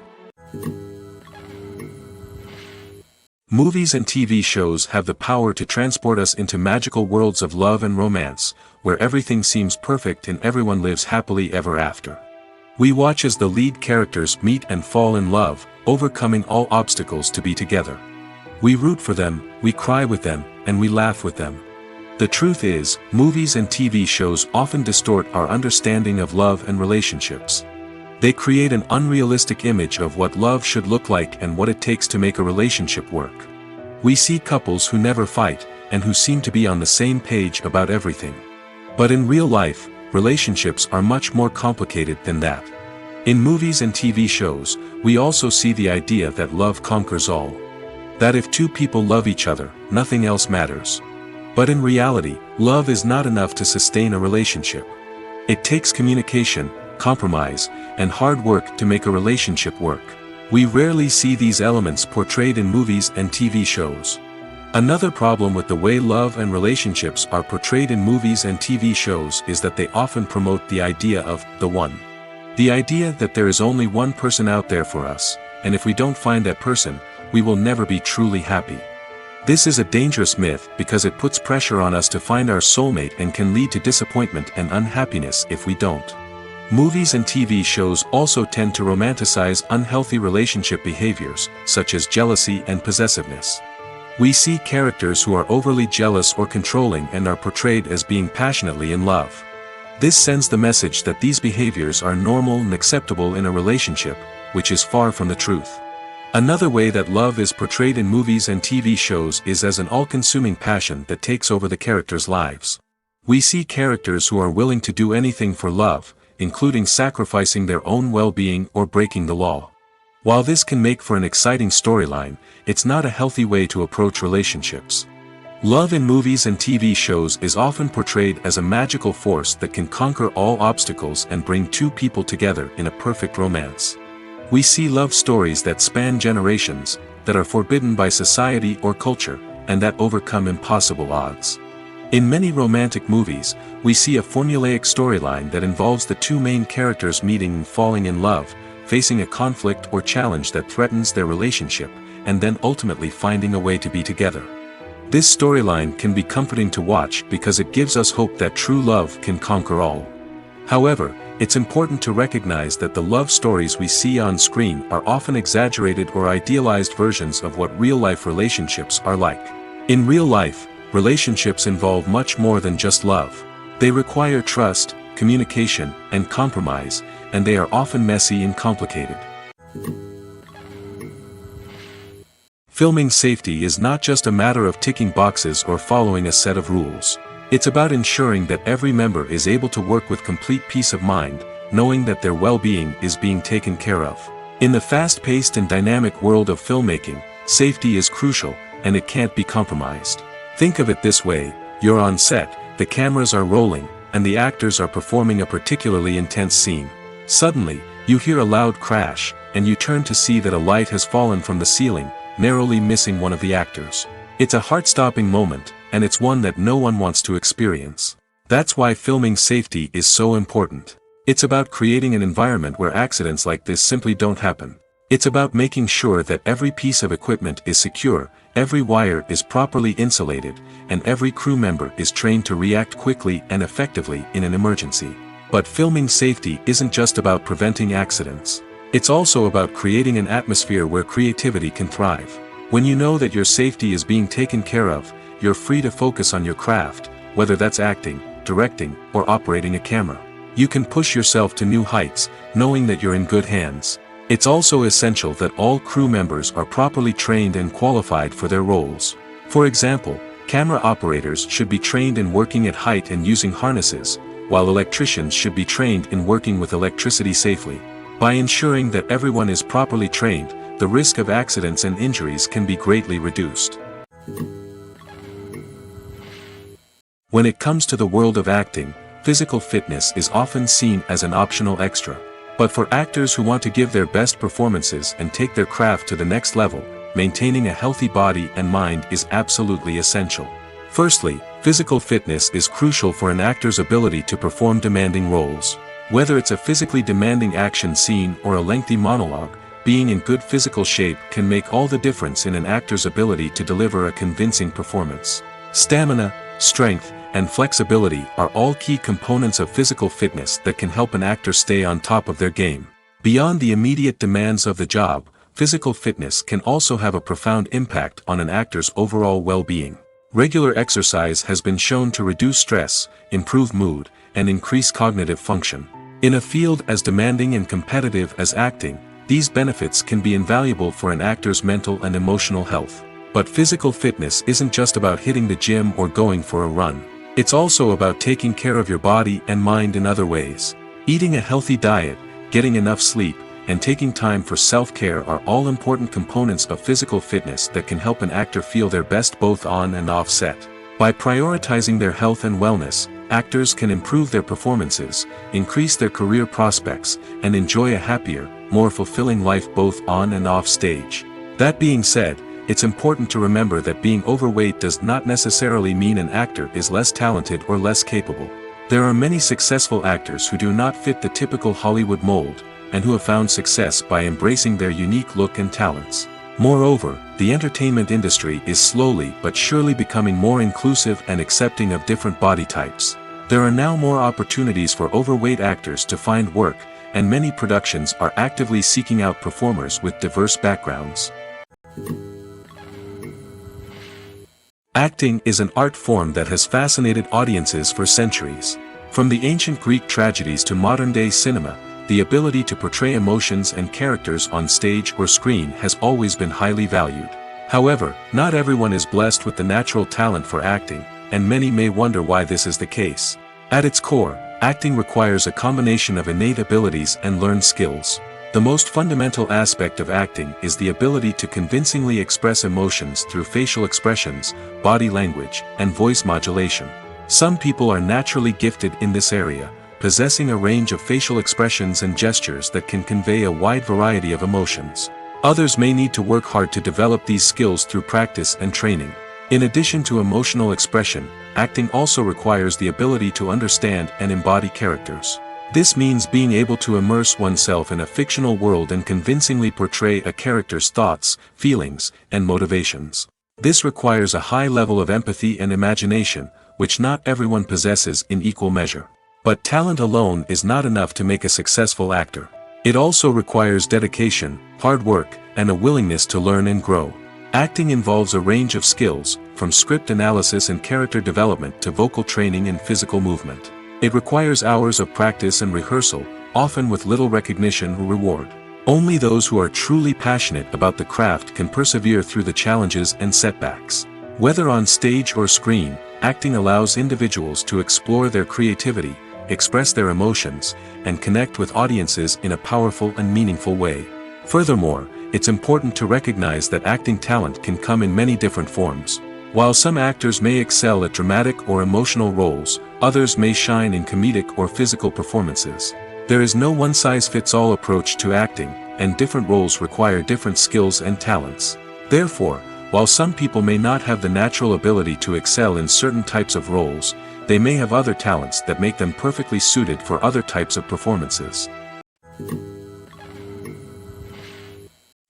Movies and TV shows have the power to transport us into magical worlds of love and romance, where everything seems perfect and everyone lives happily ever after. We watch as the lead characters meet and fall in love, overcoming all obstacles to be together. We root for them, we cry with them, and we laugh with them. The truth is, movies and TV shows often distort our understanding of love and relationships. They create an unrealistic image of what love should look like and what it takes to make a relationship work. We see couples who never fight, and who seem to be on the same page about everything. But in real life, relationships are much more complicated than that. In movies and TV shows, we also see the idea that love conquers all. That if two people love each other, nothing else matters. But in reality, love is not enough to sustain a relationship. It takes communication, compromise, and hard work to make a relationship work. We rarely see these elements portrayed in movies and TV shows. Another problem with the way love and relationships are portrayed in movies and TV shows is that they often promote the idea of the one. The idea that there is only one person out there for us, and if we don't find that person, we will never be truly happy. This is a dangerous myth because it puts pressure on us to find our soulmate and can lead to disappointment and unhappiness if we don't. Movies and TV shows also tend to romanticize unhealthy relationship behaviors, such as jealousy and possessiveness. We see characters who are overly jealous or controlling and are portrayed as being passionately in love. This sends the message that these behaviors are normal and acceptable in a relationship, which is far from the truth. Another way that love is portrayed in movies and TV shows is as an all-consuming passion that takes over the characters' lives. We see characters who are willing to do anything for love, including sacrificing their own well-being or breaking the law. While this can make for an exciting storyline, it's not a healthy way to approach relationships. Love in movies and TV shows is often portrayed as a magical force that can conquer all obstacles and bring two people together in a perfect romance. We see love stories that span generations, that are forbidden by society or culture, and that overcome impossible odds. In many romantic movies, we see a formulaic storyline that involves the two main characters meeting and falling in love, facing a conflict or challenge that threatens their relationship, and then ultimately finding a way to be together. This storyline can be comforting to watch because it gives us hope that true love can conquer all. However, it's important to recognize that the love stories we see on screen are often exaggerated or idealized versions of what real-life relationships are like. In real life, relationships involve much more than just love. They require trust, communication, and compromise, and they are often messy and complicated. Filming safety is not just a matter of ticking boxes or following a set of rules. It's about ensuring that every member is able to work with complete peace of mind, knowing that their well-being is being taken care of. In the fast-paced and dynamic world of filmmaking, safety is crucial, and it can't be compromised. Think of it this way: you're on set, the cameras are rolling, and the actors are performing a particularly intense scene. Suddenly, you hear a loud crash, and you turn to see that a light has fallen from the ceiling, narrowly missing one of the actors. It's a heart-stopping moment, and it's one that no one wants to experience. That's why filming safety is so important. It's about creating an environment where accidents like this simply don't happen. It's about making sure that every piece of equipment is secure, every wire is properly insulated, and every crew member is trained to react quickly and effectively in an emergency. But filming safety isn't just about preventing accidents. It's also about creating an atmosphere where creativity can thrive. When you know that your safety is being taken care of, you're free to focus on your craft, whether that's acting, directing, or operating a camera. You can push yourself to new heights, knowing that you're in good hands. It's also essential that all crew members are properly trained and qualified for their roles. For example, camera operators should be trained in working at height and using harnesses, while electricians should be trained in working with electricity safely. By ensuring that everyone is properly trained, the risk of accidents and injuries can be greatly reduced. When it comes to the world of acting, physical fitness is often seen as an optional extra. But for actors who want to give their best performances and take their craft to the next level, maintaining a healthy body and mind is absolutely essential. Firstly, physical fitness is crucial for an actor's ability to perform demanding roles. Whether it's a physically demanding action scene or a lengthy monologue, being in good physical shape can make all the difference in an actor's ability to deliver a convincing performance. Stamina, strength, and flexibility are all key components of physical fitness that can help an actor stay on top of their game. Beyond the immediate demands of the job, physical fitness can also have a profound impact on an actor's overall well-being. Regular exercise has been shown to reduce stress, improve mood, and increase cognitive function. In a field as demanding and competitive as acting, these benefits can be invaluable for an actor's mental and emotional health. But physical fitness isn't just about hitting the gym or going for a run. It's also about taking care of your body and mind in other ways. Eating a healthy diet, getting enough sleep, and taking time for self-care are all important components of physical fitness that can help an actor feel their best both on and off set. By prioritizing their health and wellness, actors can improve their performances, increase their career prospects, and enjoy a happier, more fulfilling life both on and off stage. That being said, it's important to remember that being overweight does not necessarily mean an actor is less talented or less capable. There are many successful actors who do not fit the typical Hollywood mold, and who have found success by embracing their unique look and talents. Moreover, the entertainment industry is slowly but surely becoming more inclusive and accepting of different body types. There are now more opportunities for overweight actors to find work, and many productions are actively seeking out performers with diverse backgrounds. Acting is an art form that has fascinated audiences for centuries. From the ancient Greek tragedies to modern-day cinema, the ability to portray emotions and characters on stage or screen has always been highly valued. However, not everyone is blessed with the natural talent for acting, and many may wonder why this is the case. At its core, acting requires a combination of innate abilities and learned skills. The most fundamental aspect of acting is the ability to convincingly express emotions through facial expressions, body language, and voice modulation. Some people are naturally gifted in this area, possessing a range of facial expressions and gestures that can convey a wide variety of emotions. Others may need to work hard to develop these skills through practice and training. In addition to emotional expression, acting also requires the ability to understand and embody characters. This means being able to immerse oneself in a fictional world and convincingly portray a character's thoughts, feelings, and motivations. This requires a high level of empathy and imagination, which not everyone possesses in equal measure. But talent alone is not enough to make a successful actor. It also requires dedication, hard work, and a willingness to learn and grow. Acting involves a range of skills, from script analysis and character development to vocal training and physical movement. It requires hours of practice and rehearsal, often with little recognition or reward. Only those who are truly passionate about the craft can persevere through the challenges and setbacks. Whether on stage or screen, acting allows individuals to explore their creativity, express their emotions, and connect with audiences in a powerful and meaningful way. Furthermore, it's important to recognize that acting talent can come in many different forms. While some actors may excel at dramatic or emotional roles, others may shine in comedic or physical performances. There is no one-size-fits-all approach to acting, and different roles require different skills and talents. Therefore, while some people may not have the natural ability to excel in certain types of roles, they may have other talents that make them perfectly suited for other types of performances.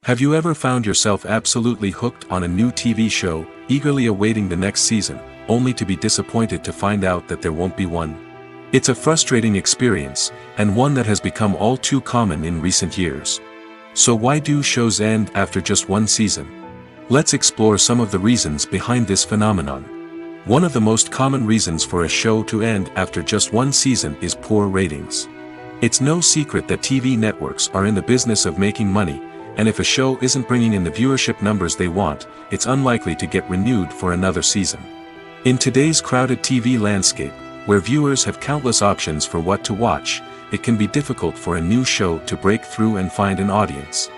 Have you ever found yourself absolutely hooked on a new TV show, eagerly awaiting the next season, only to be disappointed to find out that there won't be one? It's a frustrating experience, and one that has become all too common in recent years. So why do shows end after just one season? Let's explore some of the reasons behind this phenomenon. One of the most common reasons for a show to end after just one season is poor ratings. It's no secret that TV networks are in the business of making money, and if a show isn't bringing in the viewership numbers they want, it's unlikely to get renewed for another season. In today's crowded TV landscape, where viewers have countless options for what to watch, it can be difficult for a new show to break through and find an audience.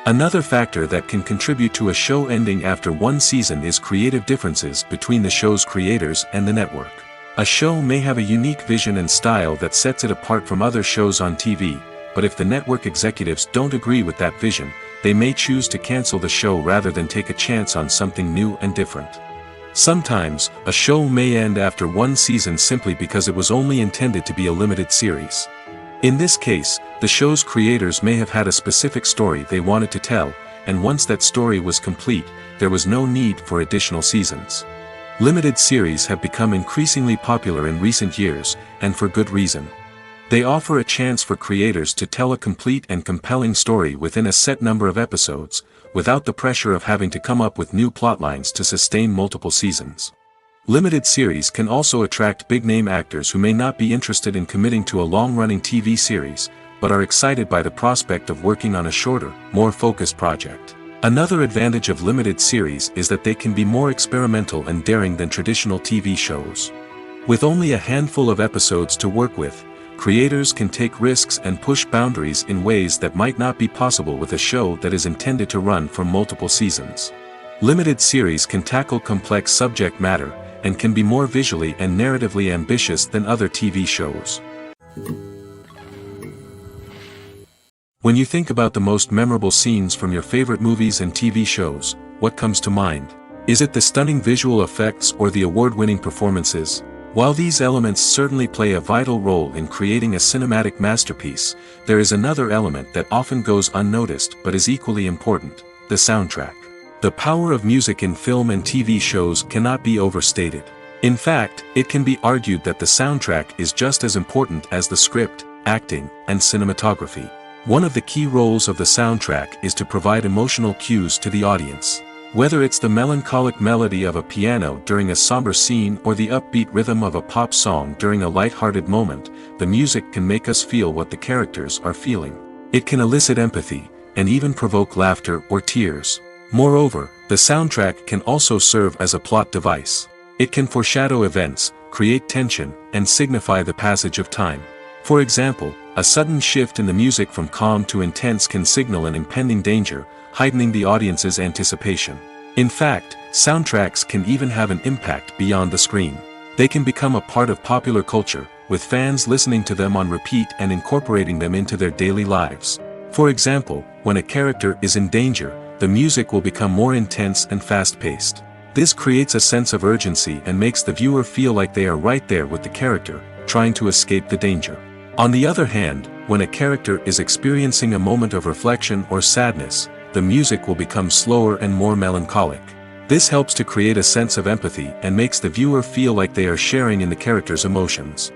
Another factor that can contribute to a show ending after one season is creative differences between the show's creators and the network. A show may have a unique vision and style that sets it apart from other shows on TV, but if the network executives don't agree with that vision, they may choose to cancel the show rather than take a chance on something new and different. Sometimes, a show may end after one season simply because it was only intended to be a limited series. In this case, the show's creators may have had a specific story they wanted to tell, and once that story was complete, there was no need for additional seasons. Limited series have become increasingly popular in recent years, and for good reason. They offer a chance for creators to tell a complete and compelling story within a set number of episodes, without the pressure of having to come up with new plotlines to sustain multiple seasons. Limited series can also attract big-name actors who may not be interested in committing to a long-running TV series, but are excited by the prospect of working on a shorter, more focused project. Another advantage of limited series is that they can be more experimental and daring than traditional TV shows. With only a handful of episodes to work with, creators can take risks and push boundaries in ways that might not be possible with a show that is intended to run for multiple seasons. Limited series can tackle complex subject matter, and can be more visually and narratively ambitious than other TV shows. When you think about the most memorable scenes from your favorite movies and TV shows, what comes to mind? Is it the stunning visual effects or the award-winning performances? While these elements certainly play a vital role in creating a cinematic masterpiece, there is another element that often goes unnoticed but is equally important: the soundtrack. The power of music in film and TV shows cannot be overstated. In fact, it can be argued that the soundtrack is just as important as the script, acting, and cinematography. One of the key roles of the soundtrack is to provide emotional cues to the audience. Whether it's the melancholic melody of a piano during a somber scene or the upbeat rhythm of a pop song during a light-hearted moment, the music can make us feel what the characters are feeling. It can elicit empathy, and even provoke laughter or tears. Moreover, the soundtrack can also serve as a plot device. It can foreshadow events, create tension, and signify the passage of time. For example, a sudden shift in the music from calm to intense can signal an impending danger, heightening the audience's anticipation. In fact, soundtracks can even have an impact beyond the screen. They can become a part of popular culture, with fans listening to them on repeat and incorporating them into their daily lives. For example, when a character is in danger, the music will become more intense and fast-paced. This creates a sense of urgency and makes the viewer feel like they are right there with the character, trying to escape the danger. On the other hand, when a character is experiencing a moment of reflection or sadness, the music will become slower and more melancholic. This helps to create a sense of empathy and makes the viewer feel like they are sharing in the character's emotions.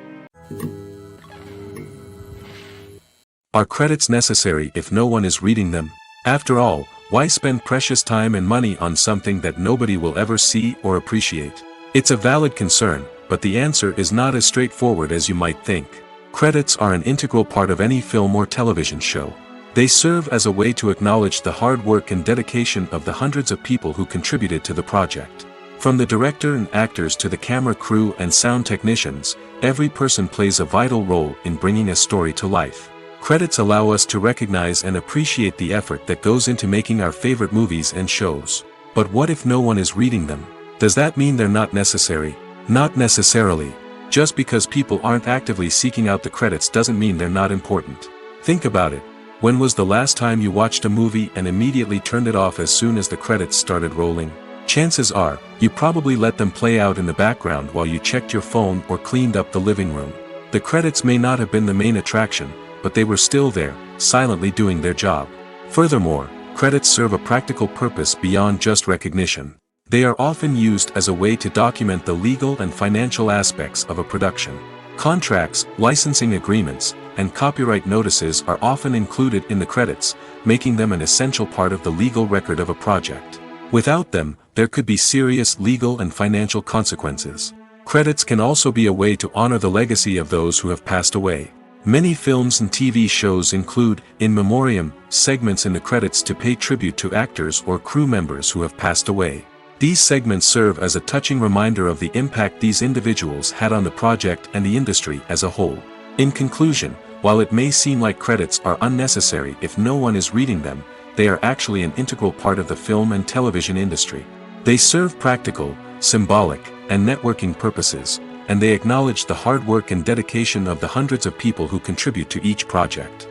Are credits necessary if no one is reading them? After all, why spend precious time and money on something that nobody will ever see or appreciate? It's a valid concern, but the answer is not as straightforward as you might think. Credits are an integral part of any film or television show. They serve as a way to acknowledge the hard work and dedication of the hundreds of people who contributed to the project. From the director and actors to the camera crew and sound technicians, every person plays a vital role in bringing a story to life. Credits allow us to recognize and appreciate the effort that goes into making our favorite movies and shows. But what if no one is reading them? Does that mean they're not necessary? Not necessarily. Just because people aren't actively seeking out the credits doesn't mean they're not important. Think about it. When was the last time you watched a movie and immediately turned it off as soon as the credits started rolling? Chances are, you probably let them play out in the background while you checked your phone or cleaned up the living room. The credits may not have been the main attraction, but they were still there, silently doing their job. Furthermore, credits serve a practical purpose beyond just recognition. They are often used as a way to document the legal and financial aspects of a production. Contracts, licensing agreements, and copyright notices are often included in the credits, making them an essential part of the legal record of a project. Without them, there could be serious legal and financial consequences. Credits can also be a way to honor the legacy of those who have passed away. Many films and TV shows include, in memoriam, segments in the credits to pay tribute to actors or crew members who have passed away. These segments serve as a touching reminder of the impact these individuals had on the project and the industry as a whole. In conclusion, while it may seem like credits are unnecessary if no one is reading them, they are actually an integral part of the film and television industry. They serve practical, symbolic, and networking purposes, and they acknowledge the hard work and dedication of the hundreds of people who contribute to each project.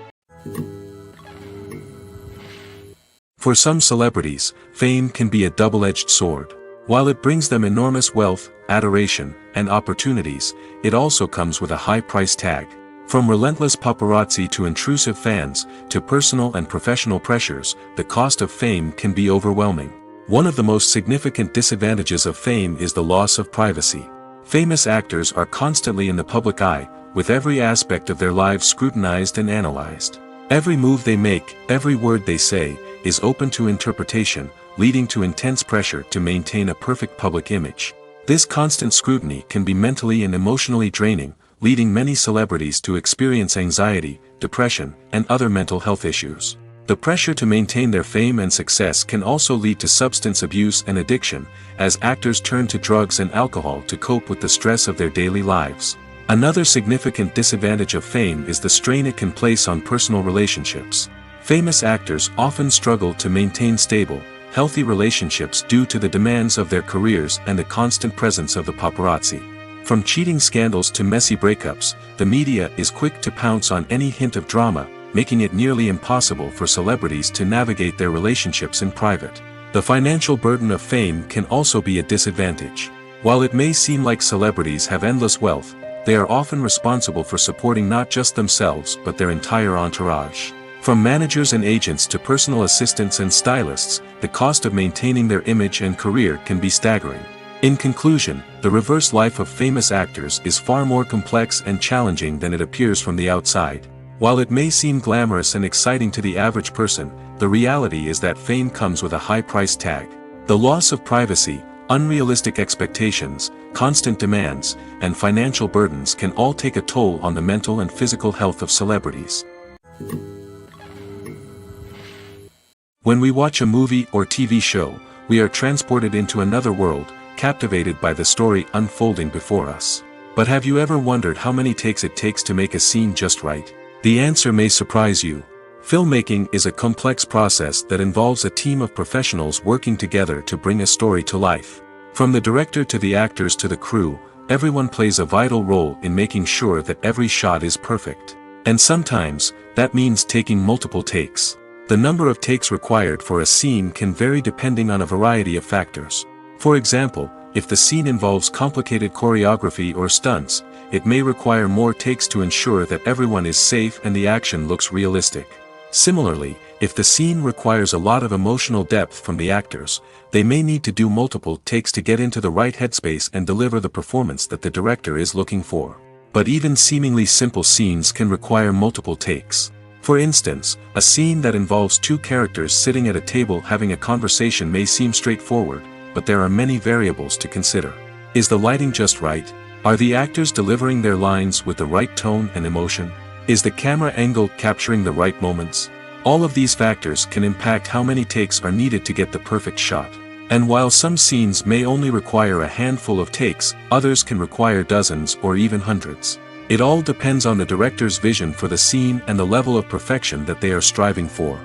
For some celebrities, fame can be a double-edged sword. While it brings them enormous wealth, adoration, and opportunities, it also comes with a high price tag. From relentless paparazzi to intrusive fans, to personal and professional pressures, the cost of fame can be overwhelming. One of the most significant disadvantages of fame is the loss of privacy. Famous actors are constantly in the public eye, with every aspect of their lives scrutinized and analyzed. Every move they make, every word they say, is open to interpretation, leading to intense pressure to maintain a perfect public image. This constant scrutiny can be mentally and emotionally draining, leading many celebrities to experience anxiety, depression, and other mental health issues. The pressure to maintain their fame and success can also lead to substance abuse and addiction, as actors turn to drugs and alcohol to cope with the stress of their daily lives. Another significant disadvantage of fame is the strain it can place on personal relationships. Famous actors often struggle to maintain stable, healthy relationships due to the demands of their careers and the constant presence of the paparazzi. From cheating scandals to messy breakups, the media is quick to pounce on any hint of drama, making it nearly impossible for celebrities to navigate their relationships in private. The financial burden of fame can also be a disadvantage. While it may seem like celebrities have endless wealth, they are often responsible for supporting not just themselves but their entire entourage. From managers and agents to personal assistants and stylists, the cost of maintaining their image and career can be staggering. In conclusion, the reverse life of famous actors is far more complex and challenging than it appears from the outside. While it may seem glamorous and exciting to the average person, the reality is that fame comes with a high price tag. The loss of privacy, unrealistic expectations, constant demands, and financial burdens can all take a toll on the mental and physical health of celebrities. When we watch a movie or TV show, we are transported into another world, captivated by the story unfolding before us. But have you ever wondered how many takes it takes to make a scene just right? The answer may surprise you. Filmmaking is a complex process that involves a team of professionals working together to bring a story to life. From the director to the actors to the crew, everyone plays a vital role in making sure that every shot is perfect. And sometimes, that means taking multiple takes. The number of takes required for a scene can vary depending on a variety of factors. For example, if the scene involves complicated choreography or stunts, it may require more takes to ensure that everyone is safe and the action looks realistic. Similarly, if the scene requires a lot of emotional depth from the actors, they may need to do multiple takes to get into the right headspace and deliver the performance that the director is looking for. But even seemingly simple scenes can require multiple takes. For instance, a scene that involves two characters sitting at a table having a conversation may seem straightforward, but there are many variables to consider. Is the lighting just right? Are the actors delivering their lines with the right tone and emotion? Is the camera angle capturing the right moments? All of these factors can impact how many takes are needed to get the perfect shot. And while some scenes may only require a handful of takes, others can require dozens or even hundreds. It all depends on the director's vision for the scene and the level of perfection that they are striving for.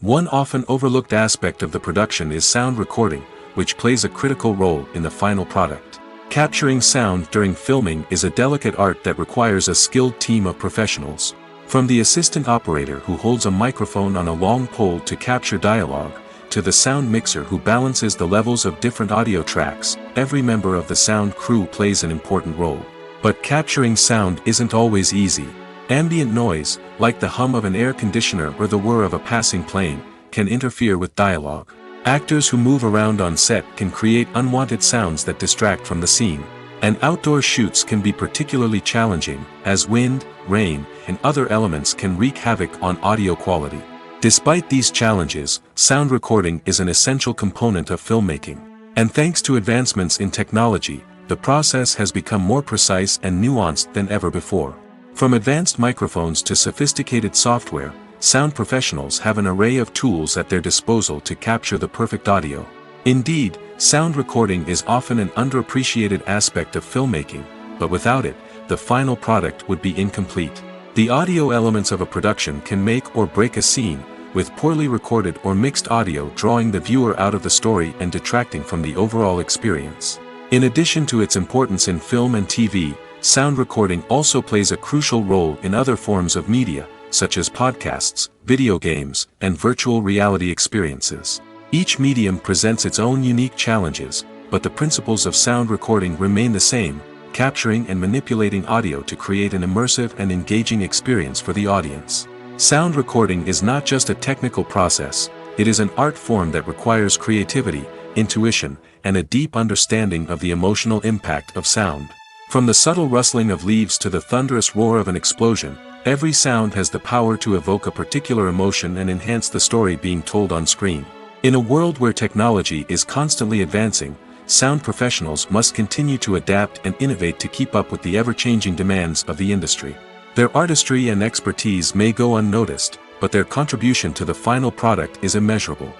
One often overlooked aspect of the production is sound recording, which plays a critical role in the final product. Capturing sound during filming is a delicate art that requires a skilled team of professionals. From the assistant operator who holds a microphone on a long pole to capture dialogue, to the sound mixer who balances the levels of different audio tracks, every member of the sound crew plays an important role. But capturing sound isn't always easy. Ambient noise, like the hum of an air conditioner or the whir of a passing plane, can interfere with dialogue. Actors who move around on set can create unwanted sounds that distract from the scene. And outdoor shoots can be particularly challenging, as wind, rain, and other elements can wreak havoc on audio quality. Despite these challenges, sound recording is an essential component of filmmaking. And thanks to advancements in technology, the process has become more precise and nuanced than ever before. From advanced microphones to sophisticated software, sound professionals have an array of tools at their disposal to capture the perfect audio. Indeed, sound recording is often an underappreciated aspect of filmmaking, but without it, the final product would be incomplete. The audio elements of a production can make or break a scene, with poorly recorded or mixed audio drawing the viewer out of the story and detracting from the overall experience. In addition to its importance in film and TV, sound recording also plays a crucial role in other forms of media, such as podcasts, video games, and virtual reality experiences. Each medium presents its own unique challenges, but the principles of sound recording remain the same, capturing and manipulating audio to create an immersive and engaging experience for the audience. Sound recording is not just a technical process, it is an art form that requires creativity, intuition, and a deep understanding of the emotional impact of sound. From the subtle rustling of leaves to the thunderous roar of an explosion, every sound has the power to evoke a particular emotion and enhance the story being told on screen. In a world where technology is constantly advancing, sound professionals must continue to adapt and innovate to keep up with the ever-changing demands of the industry. Their artistry and expertise may go unnoticed, but their contribution to the final product is immeasurable.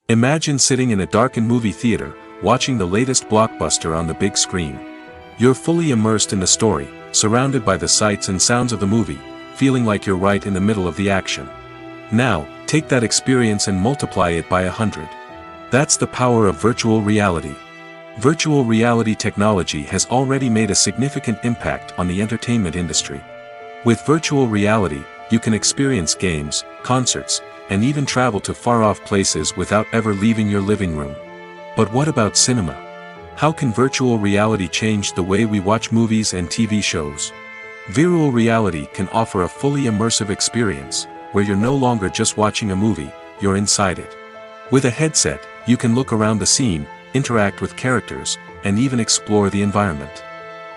Imagine sitting in a darkened movie theater, watching the latest blockbuster on the big screen. You're fully immersed in the story, surrounded by the sights and sounds of the movie, feeling like you're right in the middle of the action. Now, take that experience and multiply it by 100. That's the power of virtual reality. Virtual reality technology has already made a significant impact on the entertainment industry. With virtual reality, you can experience games, concerts, and even travel to far-off places without ever leaving your living room. But what about cinema? How can virtual reality change the way we watch movies and TV shows? Virtual reality can offer a fully immersive experience, where you're no longer just watching a movie, you're inside it. With a headset, you can look around the scene, interact with characters, and even explore the environment.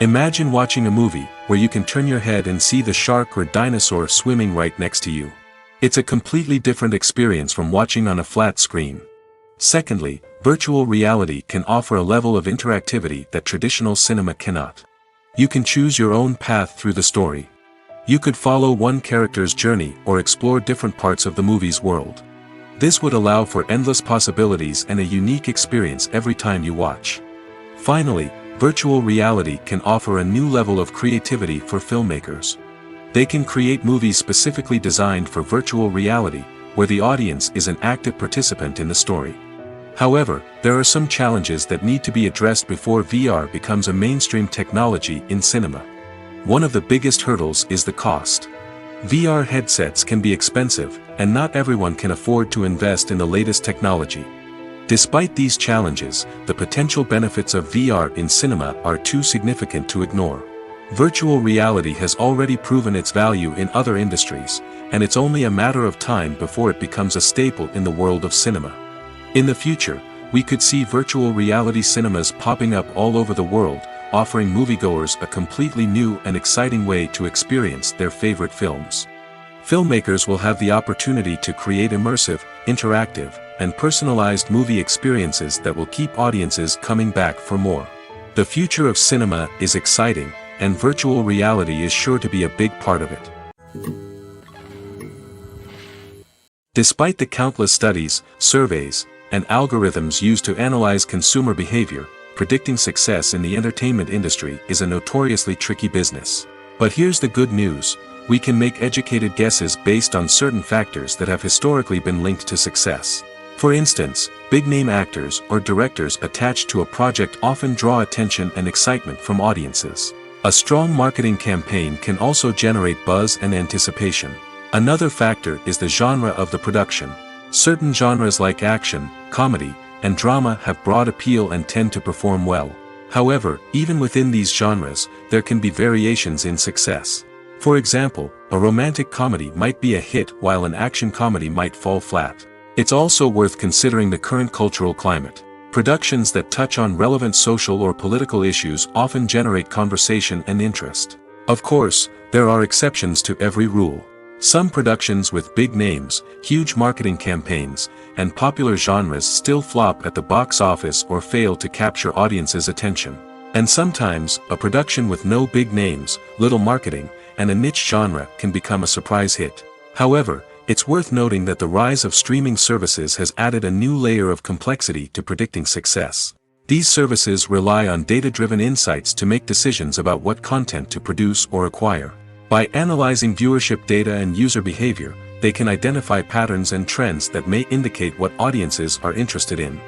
Imagine watching a movie, where you can turn your head and see the shark or dinosaur swimming right next to you. It's a completely different experience from watching on a flat screen. Secondly, virtual reality can offer a level of interactivity that traditional cinema cannot. You can choose your own path through the story. You could follow one character's journey or explore different parts of the movie's world. This would allow for endless possibilities and a unique experience every time you watch. Finally, virtual reality can offer a new level of creativity for filmmakers. They can create movies specifically designed for virtual reality, where the audience is an active participant in the story. However, there are some challenges that need to be addressed before VR becomes a mainstream technology in cinema. One of the biggest hurdles is the cost. VR headsets can be expensive, and not everyone can afford to invest in the latest technology. Despite these challenges, the potential benefits of VR in cinema are too significant to ignore. Virtual reality has already proven its value in other industries, and it's only a matter of time before it becomes a staple in the world of cinema. In the future, we could see virtual reality cinemas popping up all over the world, offering moviegoers a completely new and exciting way to experience their favorite films. Filmmakers will have the opportunity to create immersive, interactive, and personalized movie experiences that will keep audiences coming back for more. The future of cinema is exciting, and virtual reality is sure to be a big part of it. Despite the countless studies, surveys, and algorithms used to analyze consumer behavior, predicting success in the entertainment industry is a notoriously tricky business. But here's the good news: we can make educated guesses based on certain factors that have historically been linked to success. For instance, big-name actors or directors attached to a project often draw attention and excitement from audiences. A strong marketing campaign can also generate buzz and anticipation. Another factor is the genre of the production. Certain genres like action, comedy, and drama have broad appeal and tend to perform well. However, even within these genres, there can be variations in success. For example, a romantic comedy might be a hit while an action comedy might fall flat. It's also worth considering the current cultural climate. Productions that touch on relevant social or political issues often generate conversation and interest. Of course, there are exceptions to every rule. Some productions with big names, huge marketing campaigns, and popular genres still flop at the box office or fail to capture audiences' attention. And sometimes, a production with no big names, little marketing, and a niche genre can become a surprise hit. However, it's worth noting that the rise of streaming services has added a new layer of complexity to predicting success. These services rely on data-driven insights to make decisions about what content to produce or acquire. By analyzing viewership data and user behavior, they can identify patterns and trends that may indicate what audiences are interested in.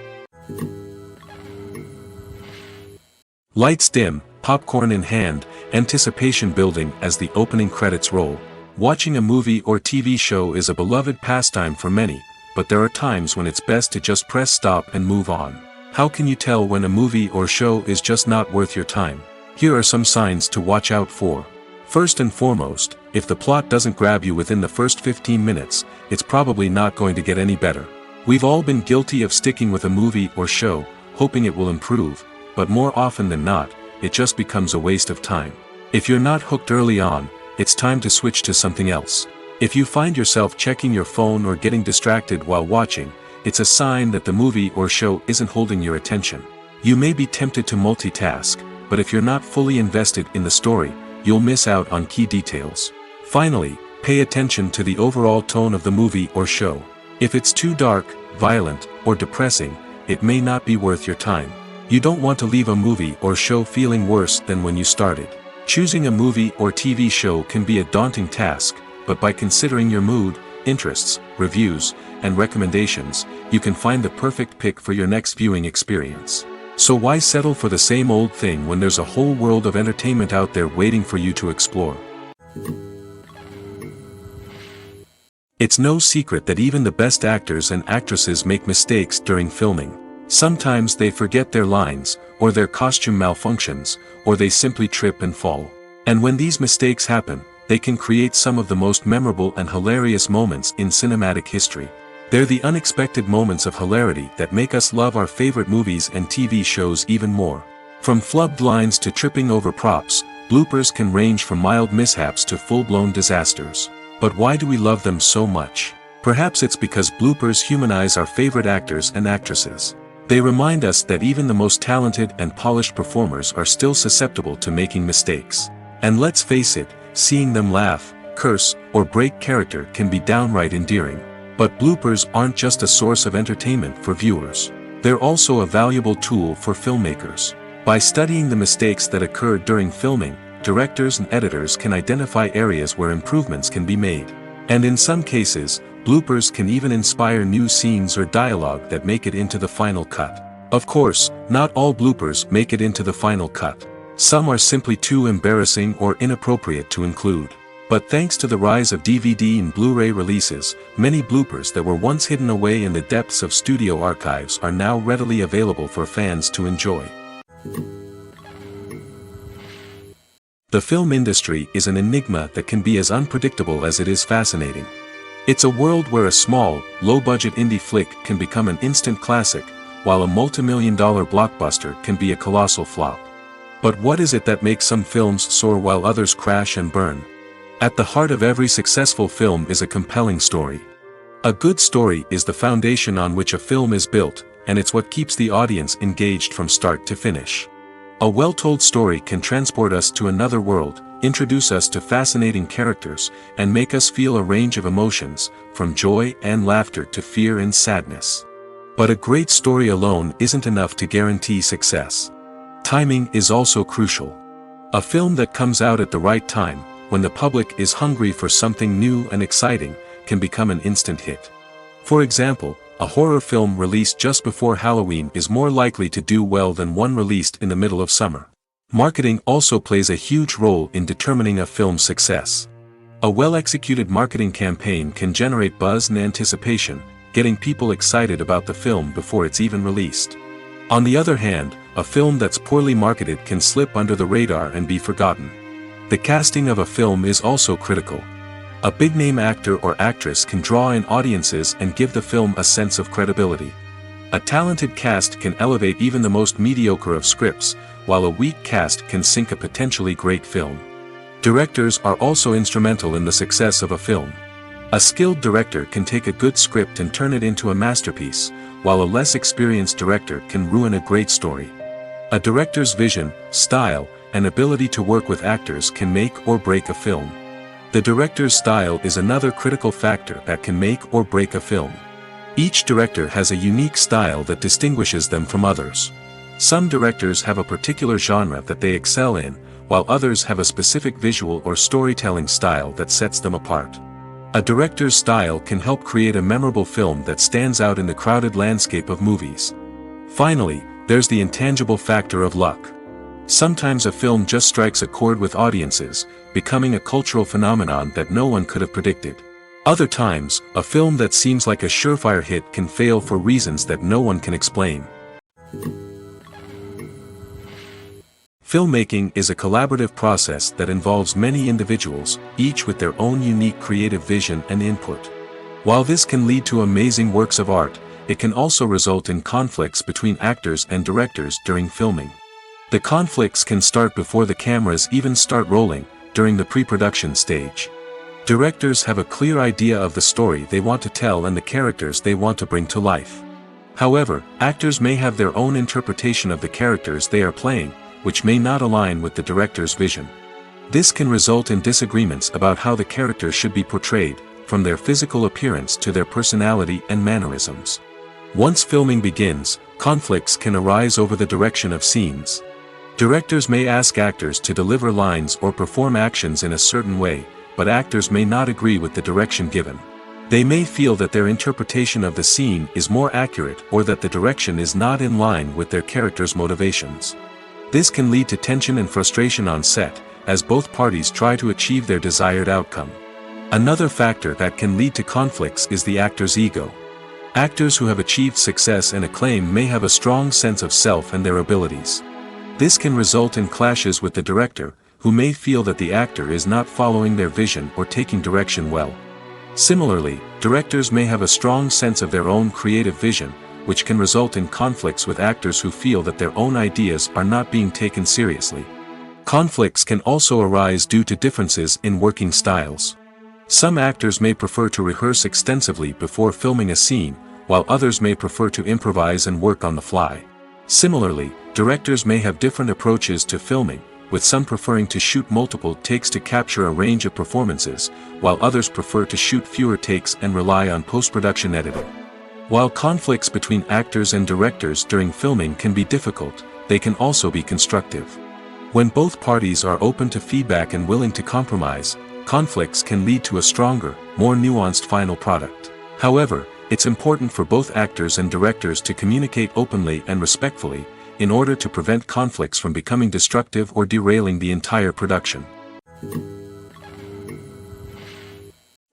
Lights dim, popcorn in hand, anticipation building as the opening credits roll. Watching a movie or TV show is a beloved pastime for many, but there are times when it's best to just press stop and move on. How can you tell when a movie or show is just not worth your time? Here are some signs to watch out for. First and foremost, if the plot doesn't grab you within the first 15 minutes, it's probably not going to get any better. We've all been guilty of sticking with a movie or show, hoping it will improve, but more often than not, it just becomes a waste of time. If you're not hooked early on, it's time to switch to something else. If you find yourself checking your phone or getting distracted while watching, it's a sign that the movie or show isn't holding your attention. You may be tempted to multitask, but if you're not fully invested in the story, you'll miss out on key details. Finally, pay attention to the overall tone of the movie or show. If it's too dark, violent, or depressing, it may not be worth your time. You don't want to leave a movie or show feeling worse than when you started. Choosing a movie or TV show can be a daunting task, but by considering your mood, interests, reviews, and recommendations, you can find the perfect pick for your next viewing experience. So why settle for the same old thing when there's a whole world of entertainment out there waiting for you to explore? It's no secret that even the best actors and actresses make mistakes during filming. Sometimes they forget their lines, or their costume malfunctions, or they simply trip and fall. And when these mistakes happen, they can create some of the most memorable and hilarious moments in cinematic history. They're the unexpected moments of hilarity that make us love our favorite movies and TV shows even more. From flubbed lines to tripping over props, bloopers can range from mild mishaps to full-blown disasters. But why do we love them so much? Perhaps it's because bloopers humanize our favorite actors and actresses. They remind us that even the most talented and polished performers are still susceptible to making mistakes. And let's face it, seeing them laugh, curse, or break character can be downright endearing. But bloopers aren't just a source of entertainment for viewers. They're also a valuable tool for filmmakers. By studying the mistakes that occurred during filming, directors and editors can identify areas where improvements can be made. And in some cases, bloopers can even inspire new scenes or dialogue that make it into the final cut. Of course, not all bloopers make it into the final cut. Some are simply too embarrassing or inappropriate to include. But thanks to the rise of DVD and Blu-ray releases, many bloopers that were once hidden away in the depths of studio archives are now readily available for fans to enjoy. The film industry is an enigma that can be as unpredictable as it is fascinating. It's a world where a small, low-budget indie flick can become an instant classic, while a multi-million-dollar blockbuster can be a colossal flop. But what is it that makes some films soar while others crash and burn? At the heart of every successful film is a compelling story. A good story is the foundation on which a film is built, and it's what keeps the audience engaged from start to finish. A well-told story can transport us to another world, introduce us to fascinating characters, and make us feel a range of emotions, from joy and laughter to fear and sadness. But a great story alone isn't enough to guarantee success. Timing is also crucial. A film that comes out at the right time, when the public is hungry for something new and exciting, can become an instant hit. For example, a horror film released just before Halloween is more likely to do well than one released in the middle of summer. Marketing also plays a huge role in determining a film's success. A well-executed marketing campaign can generate buzz and anticipation, getting people excited about the film before it's even released. On the other hand, a film that's poorly marketed can slip under the radar and be forgotten. The casting of a film is also critical. A big-name actor or actress can draw in audiences and give the film a sense of credibility. A talented cast can elevate even the most mediocre of scripts, while a weak cast can sink a potentially great film. Directors are also instrumental in the success of a film. A skilled director can take a good script and turn it into a masterpiece, while a less experienced director can ruin a great story. A director's vision, style, and ability to work with actors can make or break a film. The director's style is another critical factor that can make or break a film. Each director has a unique style that distinguishes them from others. Some directors have a particular genre that they excel in, while others have a specific visual or storytelling style that sets them apart. A director's style can help create a memorable film that stands out in the crowded landscape of movies. Finally, there's the intangible factor of luck. Sometimes a film just strikes a chord with audiences, becoming a cultural phenomenon that no one could have predicted. Other times, a film that seems like a surefire hit can fail for reasons that no one can explain. Filmmaking is a collaborative process that involves many individuals, each with their own unique creative vision and input. While this can lead to amazing works of art, it can also result in conflicts between actors and directors during filming. The conflicts can start before the cameras even start rolling, during the pre-production stage. Directors have a clear idea of the story they want to tell and the characters they want to bring to life. However, actors may have their own interpretation of the characters they are playing, which may not align with the director's vision. This can result in disagreements about how the character should be portrayed, from their physical appearance to their personality and mannerisms. Once filming begins, conflicts can arise over the direction of scenes. Directors may ask actors to deliver lines or perform actions in a certain way, but actors may not agree with the direction given. They may feel that their interpretation of the scene is more accurate or that the direction is not in line with their character's motivations. This can lead to tension and frustration on set, as both parties try to achieve their desired outcome. Another factor that can lead to conflicts is the actor's ego. Actors who have achieved success and acclaim may have a strong sense of self and their abilities. This can result in clashes with the director, who may feel that the actor is not following their vision or taking direction well. Similarly, directors may have a strong sense of their own creative vision, which can result in conflicts with actors who feel that their own ideas are not being taken seriously. Conflicts can also arise due to differences in working styles. Some actors may prefer to rehearse extensively before filming a scene, while others may prefer to improvise and work on the fly. Similarly, directors may have different approaches to filming, with some preferring to shoot multiple takes to capture a range of performances, while others prefer to shoot fewer takes and rely on post-production editing. While conflicts between actors and directors during filming can be difficult, they can also be constructive. When both parties are open to feedback and willing to compromise, conflicts can lead to a stronger, more nuanced final product. However, it's important for both actors and directors to communicate openly and respectfully, in order to prevent conflicts from becoming destructive or derailing the entire production.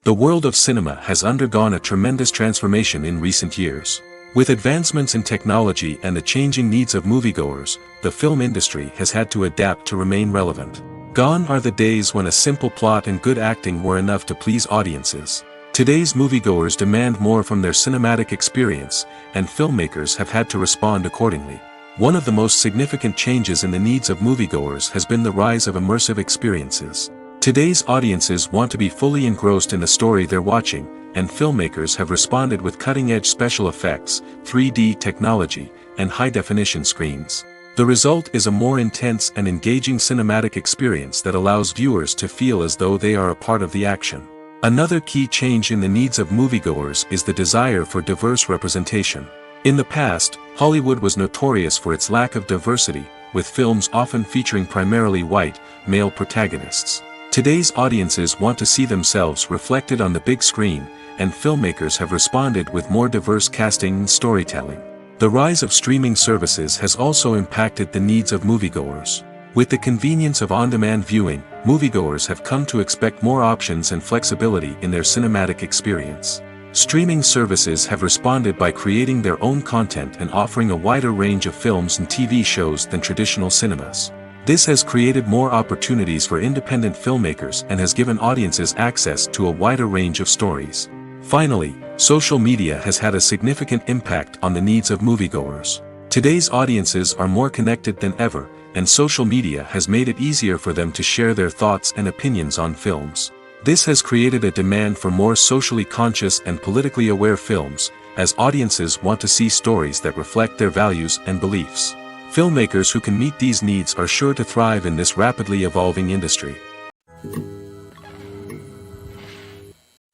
The world of cinema has undergone a tremendous transformation in recent years. With advancements in technology and the changing needs of moviegoers, the film industry has had to adapt to remain relevant. Gone are the days when a simple plot and good acting were enough to please audiences. Today's moviegoers demand more from their cinematic experience, and filmmakers have had to respond accordingly. One of the most significant changes in the needs of moviegoers has been the rise of immersive experiences. Today's audiences want to be fully engrossed in the story they're watching, and filmmakers have responded with cutting-edge special effects, 3D technology, and high-definition screens. The result is a more intense and engaging cinematic experience that allows viewers to feel as though they are a part of the action. Another key change in the needs of moviegoers is the desire for diverse representation. In the past, Hollywood was notorious for its lack of diversity, with films often featuring primarily white, male protagonists. Today's audiences want to see themselves reflected on the big screen, and filmmakers have responded with more diverse casting and storytelling. The rise of streaming services has also impacted the needs of moviegoers. With the convenience of on-demand viewing, moviegoers have come to expect more options and flexibility in their cinematic experience. Streaming services have responded by creating their own content and offering a wider range of films and TV shows than traditional cinemas. This has created more opportunities for independent filmmakers and has given audiences access to a wider range of stories. Finally, social media has had a significant impact on the needs of moviegoers. Today's audiences are more connected than ever, and social media has made it easier for them to share their thoughts and opinions on films. This has created a demand for more socially conscious and politically aware films, as audiences want to see stories that reflect their values and beliefs. Filmmakers who can meet these needs are sure to thrive in this rapidly evolving industry.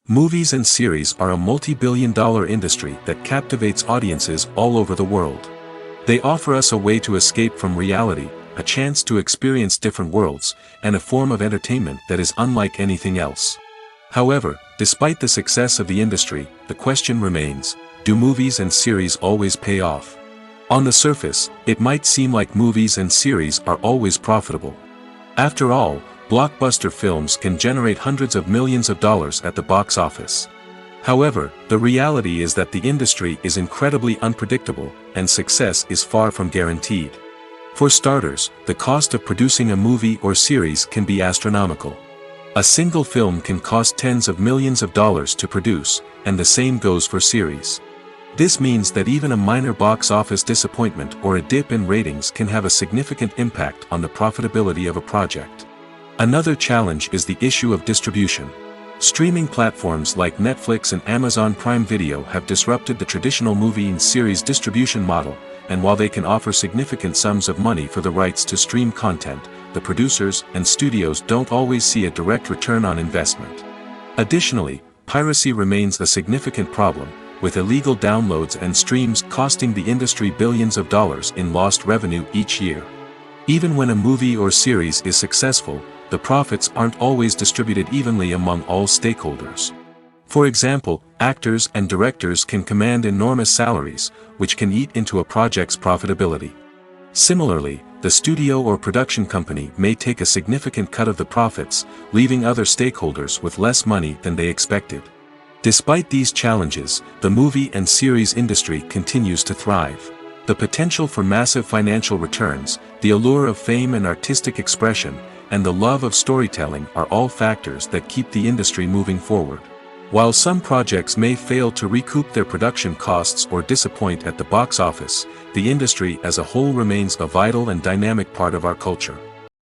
Movies and series are a multi-billion-dollar industry that captivates audiences all over the world. They offer us a way to escape from reality, a chance to experience different worlds, and a form of entertainment that is unlike anything else. However, despite the success of the industry, the question remains, do movies and series always pay off? On the surface, it might seem like movies and series are always profitable. After all, blockbuster films can generate hundreds of millions of dollars at the box office. However, the reality is that the industry is incredibly unpredictable, and success is far from guaranteed. For starters, the cost of producing a movie or series can be astronomical. A single film can cost tens of millions of dollars to produce, and the same goes for series. This means that even a minor box office disappointment or a dip in ratings can have a significant impact on the profitability of a project. Another challenge is the issue of distribution. Streaming platforms like Netflix and Amazon Prime Video have disrupted the traditional movie and series distribution model, and while they can offer significant sums of money for the rights to stream content, the producers and studios don't always see a direct return on investment. Additionally, piracy remains a significant problem, with illegal downloads and streams costing the industry billions of dollars in lost revenue each year. Even when a movie or series is successful, the profits aren't always distributed evenly among all stakeholders. For example, actors and directors can command enormous salaries, which can eat into a project's profitability. Similarly, the studio or production company may take a significant cut of the profits, leaving other stakeholders with less money than they expected. Despite these challenges, the movie and series industry continues to thrive. The potential for massive financial returns, the allure of fame and artistic expression, and the love of storytelling are all factors that keep the industry moving forward. While some projects may fail to recoup their production costs or disappoint at the box office, the industry as a whole remains a vital and dynamic part of our culture.